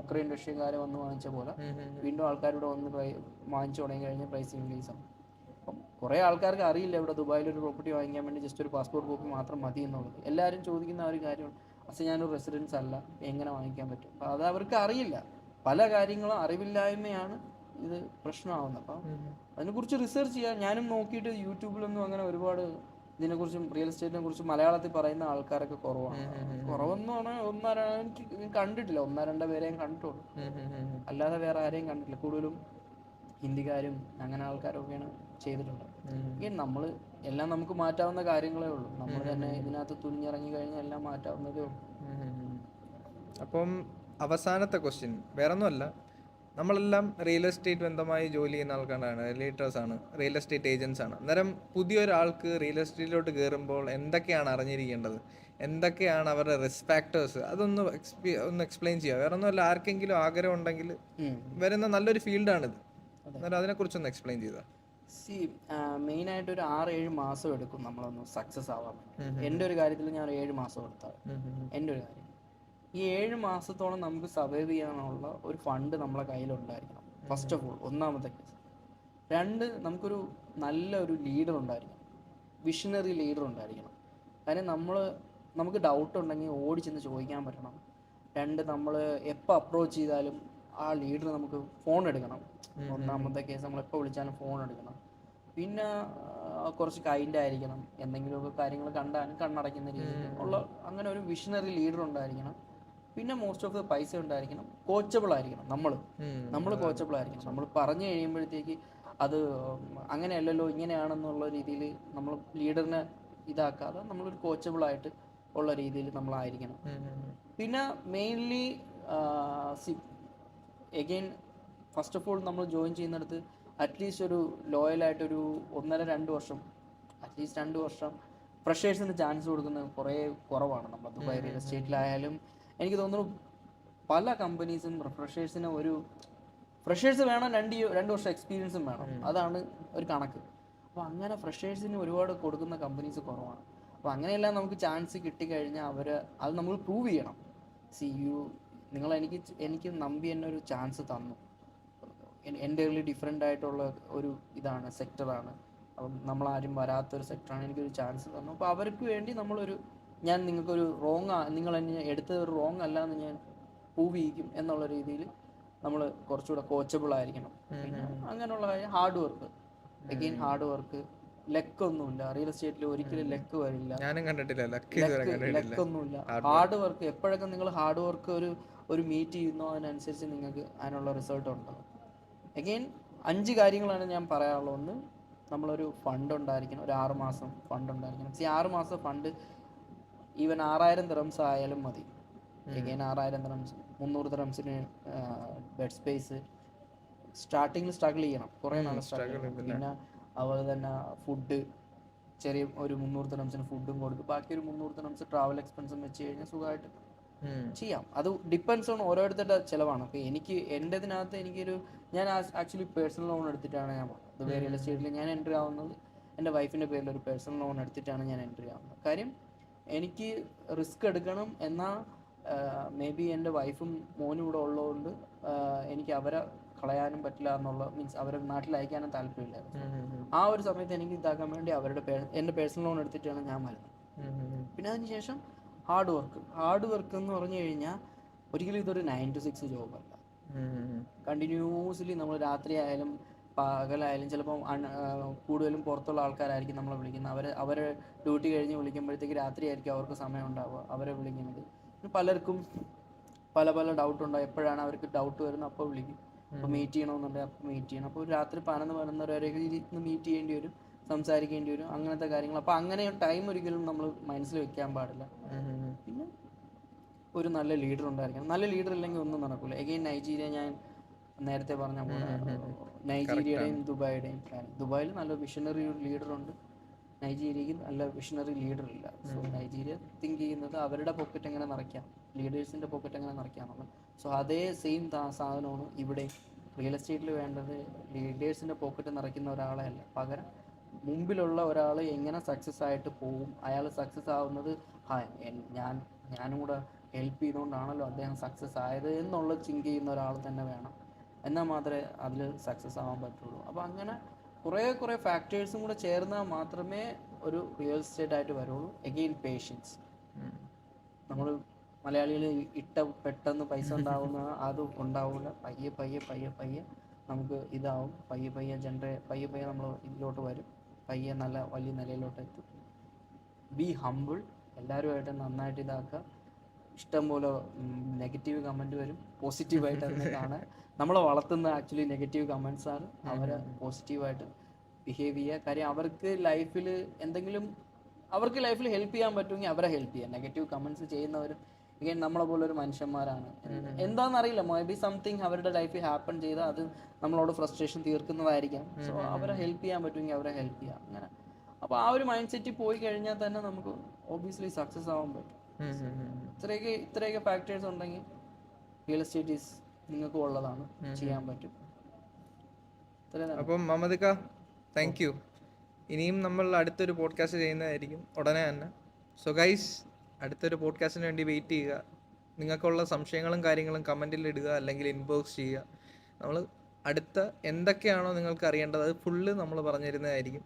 ഉക്രൈൻ റഷ്യക്കാരെ വന്ന് വാങ്ങിച്ച പോലെ വീണ്ടും ആൾക്കാരിവിടെ വന്ന് വാങ്ങിച്ചു തുടങ്ങി കഴിഞ്ഞാൽ പ്രൈസ് ഇൻക്രീസ് ആവും. അപ്പം കുറേ ആൾക്കാർക്ക് അറിയില്ല ഇവിടെ ദുബായിൽ ഒരു പ്രോപ്പർട്ടി വാങ്ങിക്കാൻ വേണ്ടി ജസ്റ്റ് ഒരു പാസ്പോർട്ട് കോപ്പി മാത്രം മതി എന്നുള്ളത്. എല്ലാവരും ചോദിക്കുന്ന ആ ഒരു കാര്യമാണ്, പക്ഷേ ഞാനൊരു റെസിഡൻസ് അല്ല, എങ്ങനെ വാങ്ങിക്കാൻ പറ്റും? അപ്പം അത് അവർക്ക് അറിയില്ല. പല കാര്യങ്ങളും അറിവില്ലായ്മയാണ് ഇത് പ്രശ്നമാവുന്നത്. അപ്പം അതിനെക്കുറിച്ച് റിസർച്ച് ചെയ്യാൻ ഞാനും നോക്കിയിട്ട് യൂട്യൂബിലൊന്നും അങ്ങനെ ഒരുപാട് ഇതിനെക്കുറിച്ചും റിയൽ എസ്റ്റേറ്റിനെ കുറിച്ചും മലയാളത്തിൽ പറയുന്ന ആൾക്കാരൊക്കെ കുറവാണ്. കുറവെന്ന് പറഞ്ഞാൽ എനിക്ക് കണ്ടിട്ടില്ല, 1-2 പേരെ ഞാൻ കണ്ടിട്ടുള്ളൂ. അല്ലാതെ വേറെ ആരെയും കണ്ടിട്ടില്ല. കൂടുതലും ഹിന്ദിക്കാരും അങ്ങനെ ആൾക്കാരൊക്കെയാണ് ചെയ്തിട്ടുണ്ട്. നമ്മൾ എല്ലാം നമുക്ക് മാറ്റാവുന്ന കാര്യങ്ങളേ ഉള്ളൂ. നമ്മൾ തന്നെ ഇതിനകത്ത് തുനിഞ്ഞിറങ്ങി കഴിഞ്ഞാൽ എല്ലാം മാറ്റാവുന്നതേ ഉള്ളൂ. അപ്പം അവസാനത്തെ ക്വസ്റ്റ്യൻ വേറൊന്നുമല്ല, നമ്മളെല്ലാം റിയൽ എസ്റ്റേറ്റ് ബന്ധമായി ജോലി ചെയ്യുന്ന ആൾക്കാരാണ്, റിലേറ്റേഴ്സ് ആണ്, റിയൽ എസ്റ്റേറ്റ് ഏജൻസ് ആണ്. അന്നേരം പുതിയൊരാൾക്ക് റിയൽ എസ്റ്റേറ്റിലോട്ട് കയറുമ്പോൾ എന്തൊക്കെയാണ് അറിഞ്ഞിരിക്കേണ്ടത്, എന്തൊക്കെയാണ് അവരുടെ റിസ്ക് ഫാക്ടേഴ്സ്, അതൊന്ന് എക്സ്പ്ലെയിൻ ചെയ്യുക. വേറെ ഒന്നുമല്ല, ആർക്കെങ്കിലും ആഗ്രഹം ഉണ്ടെങ്കിൽ വരുന്ന നല്ലൊരു ഫീൽഡാണിത്. അന്നേരം അതിനെക്കുറിച്ചൊന്ന് എക്സ്പ്ലെയിൻ ചെയ്താൽ. മെയിനായിട്ട് ഒരു 6-7 മാസം എടുക്കും നമ്മളൊന്ന് സക്സസ് ആവാൻ. എൻ്റെ ഒരു കാര്യത്തിൽ ഞാൻ 7 മാസം എടുത്താൽ എൻ്റെ ഒരു കാര്യം. ഈ 7 മാസത്തോളം നമുക്ക് സർവൈവ് ചെയ്യാനുള്ള ഒരു ഫണ്ട് നമ്മളെ കയ്യിലുണ്ടായിരിക്കണം. ഫസ്റ്റ് ഓഫ് ഓൾ, ഒന്നാമത്തെ കേസ്. 2, നമുക്കൊരു നല്ലൊരു ലീഡർ ഉണ്ടായിരിക്കണം, വിഷണറി ലീഡർ ഉണ്ടായിരിക്കണം. കാര്യം നമുക്ക് ഡൗട്ട് ഉണ്ടെങ്കിൽ ഓടിച്ചെന്ന് ചോദിക്കാൻ പറ്റണം. 2, നമ്മൾ എപ്പോൾ അപ്രോച്ച് ചെയ്താലും ആ ലീഡർ നമുക്ക് ഫോൺ എടുക്കണം. ഒന്നാമത്തെ കേസ്, നമ്മൾ എപ്പോൾ വിളിച്ചാലും ഫോൺ എടുക്കണം. പിന്നെ കുറച്ച് കൈൻഡ് ആയിരിക്കണം, എന്തെങ്കിലുമൊക്കെ കാര്യങ്ങൾ കണ്ടാലും കണ്ണടയ്ക്കുന്ന രീതിയിൽ ഉള്ള അങ്ങനെ ഒരു വിഷണറി ലീഡർ ഉണ്ടായിരിക്കണം. പിന്നെ മോസ്റ്റ് ഓഫ് ദ പൈസ ഉണ്ടായിരിക്കണം. കോച്ചബിൾ ആയിരിക്കണം. നമ്മൾ കോച്ചബിൾ ആയിരിക്കണം. നമ്മൾ പറഞ്ഞു കഴിയുമ്പോഴത്തേക്ക് അത് അങ്ങനെയല്ലല്ലോ ഇങ്ങനെയാണെന്നുള്ള രീതിയിൽ നമ്മൾ ലീഡറിനെ ഇതാക്കാതെ നമ്മളൊരു കോച്ചബിൾ ആയിട്ട് ഉള്ള രീതിയിൽ നമ്മളായിരിക്കണം. പിന്നെ mainly again first of all നമ്മൾ ജോയിൻ ചെയ്യുന്നിടത്ത് അറ്റ്ലീസ്റ്റ് ഒരു ലോയലായിട്ടൊരു 1.5-2 വർഷം, അറ്റ്ലീസ്റ്റ് 2 വർഷം ഫ്രഷേഴ്സിന് ചാൻസ് കൊടുക്കുന്നത് കുറേ കുറവാണ്. നമ്മൾ ദുബായ് റിയൽ എസ്റ്റേറ്റിലായാലും എനിക്ക് തോന്നുന്നു പല കമ്പനീസും ഫ്രഷേഴ്സ് വേണം, 2 വർഷം എക്സ്പീരിയൻസും വേണം. അതാണ് ഒരു കണക്ക്. അപ്പോൾ അങ്ങനെ ഫ്രഷേഴ്സിന് ഒരുപാട് കൊടുക്കുന്ന കമ്പനീസ് കുറവാണ്. അപ്പോൾ അങ്ങനെയെല്ലാം നമുക്ക് ചാൻസ് കിട്ടിക്കഴിഞ്ഞാൽ അത് നമ്മൾ പ്രൂവ് ചെയ്യണം. നിങ്ങൾ എനിക്ക് നമ്പി എന്നെ ഒരു ചാൻസ് തന്നു, എൻ്റെർലി ഡിഫറെൻ്റ് ആയിട്ടുള്ള ഒരു ഇതാണ്, സെക്ടറാണ്. അപ്പം നമ്മളാരും വരാത്തൊരു സെക്ടറാണ്, എനിക്കൊരു ചാൻസ് തന്നു. അപ്പോൾ അവർക്ക് വേണ്ടി ഞാൻ നിങ്ങൾക്കൊരു നിങ്ങൾ എന്നെ എടുത്തത് ഒരു റോങ് അല്ല എന്ന് ഞാൻ പ്രൂവ് ചെയ്യിക്കും എന്നുള്ള രീതിയിൽ നമ്മൾ കുറച്ചുകൂടെ കോച്ചബിൾ ആയിരിക്കണം. പിന്നെ അങ്ങനെയുള്ള hard work, again hard work. ലെക്കൊന്നുമില്ല റിയൽ എസ്റ്റേറ്റിൽ, ഒരിക്കലും ലെക്ക് വരില്ല. ഞാനും കണ്ടിട്ടില്ല, ലക്ക് ഇതുവരെ കണ്ടിട്ടില്ല. ലെക്കൊന്നുമില്ല. ഹാർഡ് വർക്ക് എപ്പോഴൊക്കെ നിങ്ങൾ ഹാർഡ് വർക്ക് ഒരു മീറ്റ് ചെയ്യുന്നോ അതിനനുസരിച്ച് നിങ്ങൾക്ക് അതിനുള്ള റിസൾട്ട് ഉണ്ടാകും. അഗെയിൻ 5 കാര്യങ്ങളാണ് ഞാൻ പറയാനുള്ളത്. ഒന്ന്, നമ്മളൊരു ഫണ്ട് ഉണ്ടായിരിക്കണം, ഒരു 6 മാസം ഫണ്ട് ഉണ്ടായിരിക്കണം. 6 മാസം ഫണ്ട് ഈവൻ 6000 ദിറംസ് ആയാലും മതി. അഗെയിൻ 6000 ദിറംസ്, 300 ദിറംസിന് ബെഡ് സ്പേസ്. സ്റ്റാർട്ടിങ്ങിൽ സ്ട്രഗിൾ ചെയ്യണം, കുറേ നാൾ സ്ട്രഗിൾ ചെയ്യണം. പിന്നെ അതുപോലെ തന്നെ ഫുഡ്, ചെറിയ ഒരു 300 ദിറംസിന് ഫുഡും കൊടുത്ത് ബാക്കി ഒരു 300 ദിറംസ് ട്രാവൽ എക്സ്പെൻസും വെച്ച് കഴിഞ്ഞാൽ സുഖമായിട്ട് ചെയ്യാം. അത് ഡിപ്പെൻസ് ഓൺ ഓരോരുത്തരുടെ ചിലവാണ്. അപ്പോൾ എനിക്കൊരു ഞാൻ ആക്ച്വലി പേഴ്സണൽ ലോൺ എടുത്തിട്ടാണ് ഞാൻ ദുബായ് റിയൽ എസ്റ്റേറ്റിൽ ഞാൻ എൻട്രി ആവുന്നത്. എൻ്റെ വൈഫിൻ്റെ പേരിൽ ഒരു പേഴ്സണൽ ലോൺ എടുത്തിട്ടാണ് ഞാൻ എൻട്രി ആവുന്നത്. കാര്യം എനിക്ക് റിസ്ക് എടുക്കണം, എന്നാൽ മേ ബി എൻ്റെ വൈഫും മോനും ഇവിടെ ഉള്ളതുകൊണ്ട് എനിക്ക് അവരെ കളയാനും പറ്റില്ല മീൻസ് അവരെ നാട്ടിൽ അയക്കാനും താല്പര്യമില്ലായിരുന്നു. ആ ഒരു സമയത്ത് എനിക്ക് ഇതാക്കാൻ വേണ്ടി എൻ്റെ പേഴ്സണൽ ലോൺ എടുത്തിട്ടാണ് ഞാൻ വരുന്നത്. പിന്നെ അതിനുശേഷം ഹാർഡ് വർക്ക് എന്ന് പറഞ്ഞു കഴിഞ്ഞാൽ ഒരിക്കലും ഇതൊരു 9 to 6 ജോബല്ല. കണ്ടിന്യൂസ്ലി നമ്മൾ രാത്രി ആയാലും പകലായാലും ചിലപ്പം കൂടുതലും പുറത്തുള്ള ആൾക്കാരായിരിക്കും നമ്മളെ വിളിക്കുന്നത്. അവരെ ഡ്യൂട്ടി കഴിഞ്ഞ് വിളിക്കുമ്പോഴത്തേക്ക് രാത്രി ആയിരിക്കും അവർക്ക് സമയം ഉണ്ടാവുക, അവരെ വിളിക്കുന്നത്. പലർക്കും പല ഡൗട്ട് ഉണ്ടാവും. എപ്പോഴാണ് അവർക്ക് ഡൗട്ട് വരുന്നത് അപ്പോൾ വിളിക്കും. അപ്പോൾ മീറ്റ് ചെയ്യണമെന്നുണ്ടെങ്കിൽ അപ്പോൾ മീറ്റ് ചെയ്യണം. അപ്പോൾ രാത്രി 11 വരെ മീറ്റ് ചെയ്യേണ്ടി വരും, സംസാരിക്കേണ്ടി വരും, അങ്ങനത്തെ കാര്യങ്ങൾ. അപ്പോൾ അങ്ങനെ ടൈം ഒരിക്കലും നമ്മൾ മനസ്സിൽ വെക്കാൻ പാടില്ല. പിന്നെ ഒരു നല്ല ലീഡർ ഉണ്ടായിരിക്കണം. നല്ല ലീഡർ ഇല്ലെങ്കിൽ ഒന്നും നടക്കില്ല. എഗെയിൻ നൈജീരിയ, ഞാൻ നേരത്തെ പറഞ്ഞ പോലെ നൈജീരിയയുടെയും ദുബായിയുടെയും പ്ലാൻ. ദുബായിൽ നല്ല വിഷണറി ലീഡറുണ്ട്, നൈജീരിയയിൽ നല്ല വിഷണറി ലീഡർ ഇല്ല. സോ നൈജീരിയ തിങ്ക് ചെയ്യുന്നത് അവരുടെ പോക്കറ്റ് എങ്ങനെ നിറയ്ക്കാം, ലീഡേഴ്സിൻ്റെ പോക്കറ്റ് എങ്ങനെ നിറയ്ക്കാം എന്നുള്ളത്. സോ അതേ സെയിം സാധനമാണ് ഇവിടെ റിയൽ എസ്റ്റേറ്റിൽ വേണ്ടത്. ലീഡേഴ്സിൻ്റെ പോക്കറ്റ് നിറയ്ക്കുന്ന ഒരാളെ അല്ല, പകരം മുമ്പിലുള്ള ഒരാൾ എങ്ങനെ സക്സസ് ആയിട്ട് പോവും, അയാൾ സക്സസ് ആവുന്നത് ഞാനും കൂടെ ഹെൽപ്പ് ചെയ്തുകൊണ്ടാണല്ലോ അദ്ദേഹം സക്സസ് ആയത് എന്നുള്ള ചിന്ത ചെയ്യുന്ന ഒരാൾ തന്നെ വേണം. എന്നാൽ മാത്രമേ അതിൽ സക്സസ് ആവാൻ പറ്റുള്ളൂ. അപ്പോൾ അങ്ങനെ കുറേ ഫാക്ടേഴ്സും കൂടെ ചേർന്നാൽ മാത്രമേ ഒരു റിയൽ എസ്റ്റേറ്റ് ആയിട്ട് വരുള്ളൂ. Again patience. നമ്മൾ മലയാളികൾ പെട്ടെന്ന് പൈസ ഉണ്ടാവുന്ന അത് ഉണ്ടാവില്ല. പയ്യെ നമുക്ക് ഇതാവും. പയ്യെ നമ്മൾ ഇതിലോട്ട് വരും. പയ്യെ നല്ല വലിയ നിലയിലോട്ട് എത്തും. B humble. എല്ലാവരുമായിട്ട് നന്നായിട്ട് ഇതാക്കുക. ഇഷ്ടംപോലെ നെഗറ്റീവ് കമൻറ്റ് വരും, പോസിറ്റീവായിട്ട് അതിനെ കാണാൻ. നമ്മളെ വളർത്തുന്ന ആക്ച്വലി നെഗറ്റീവ് കമൻസാണ്. അവരെ പോസിറ്റീവായിട്ട് ബിഹേവ് ചെയ്യുക. കാര്യം അവർക്ക് ലൈഫിൽ ഹെൽപ്പ് ചെയ്യാൻ പറ്റുമെങ്കിൽ അവരെ ഹെൽപ്പ് ചെയ്യുക. നെഗറ്റീവ് കമൻസ് ചെയ്യുന്നവരും ഇങ്ങനെ നമ്മളെ പോലെ ഒരു മനുഷ്യന്മാരാണ്. എന്താണെന്നറിയില്ല, മേ ബി സംതിങ് അവരുടെ ലൈഫിൽ ഹാപ്പൺ ചെയ്താൽ അത് നമ്മളോട് ഫ്രസ്ട്രേഷൻ തീർക്കുന്നതായിരിക്കാം. സോ അവരെ ഹെൽപ്പ് ചെയ്യാൻ പറ്റുമെങ്കിൽ അവരെ ഹെൽപ്പ് ചെയ്യാം. അങ്ങനെ അപ്പോൾ ആ ഒരു മൈൻഡ് സെറ്റിൽ പോയി കഴിഞ്ഞാൽ തന്നെ നമുക്ക് ഓബിയസ്ലി സക്സസ് ആവാൻ പറ്റും. ഇത്രയൊക്കെ ഫാക്ടേഴ്സ് ഉണ്ടെങ്കിൽ റിയൽ എസ്റ്റേറ്റ് നിങ്ങൾക്ക് ഉള്ളതാണ്, ചെയ്യാൻ പറ്റും. അപ്പം മമദിക്ക, താങ്ക് യു. ഇനിയും നമ്മൾ അടുത്തൊരു പോഡ്കാസ്റ്റ് ചെയ്യുന്നതായിരിക്കും ഉടനെ തന്നെ. സോ ഗൈസ്, അടുത്തൊരു പോഡ്കാസ്റ്റിന് വേണ്ടി വെയിറ്റ് ചെയ്യുക. നിങ്ങൾക്കുള്ള സംശയങ്ങളും കാര്യങ്ങളും കമൻറ്റിൽ ഇടുക, അല്ലെങ്കിൽ ഇൻബോക്സ് ചെയ്യുക. നമ്മൾ അടുത്ത എന്തൊക്കെയാണോ നിങ്ങൾക്ക് അറിയേണ്ടത് അത് ഫുള്ള് നമ്മൾ പറഞ്ഞു തരുന്നതായിരിക്കും.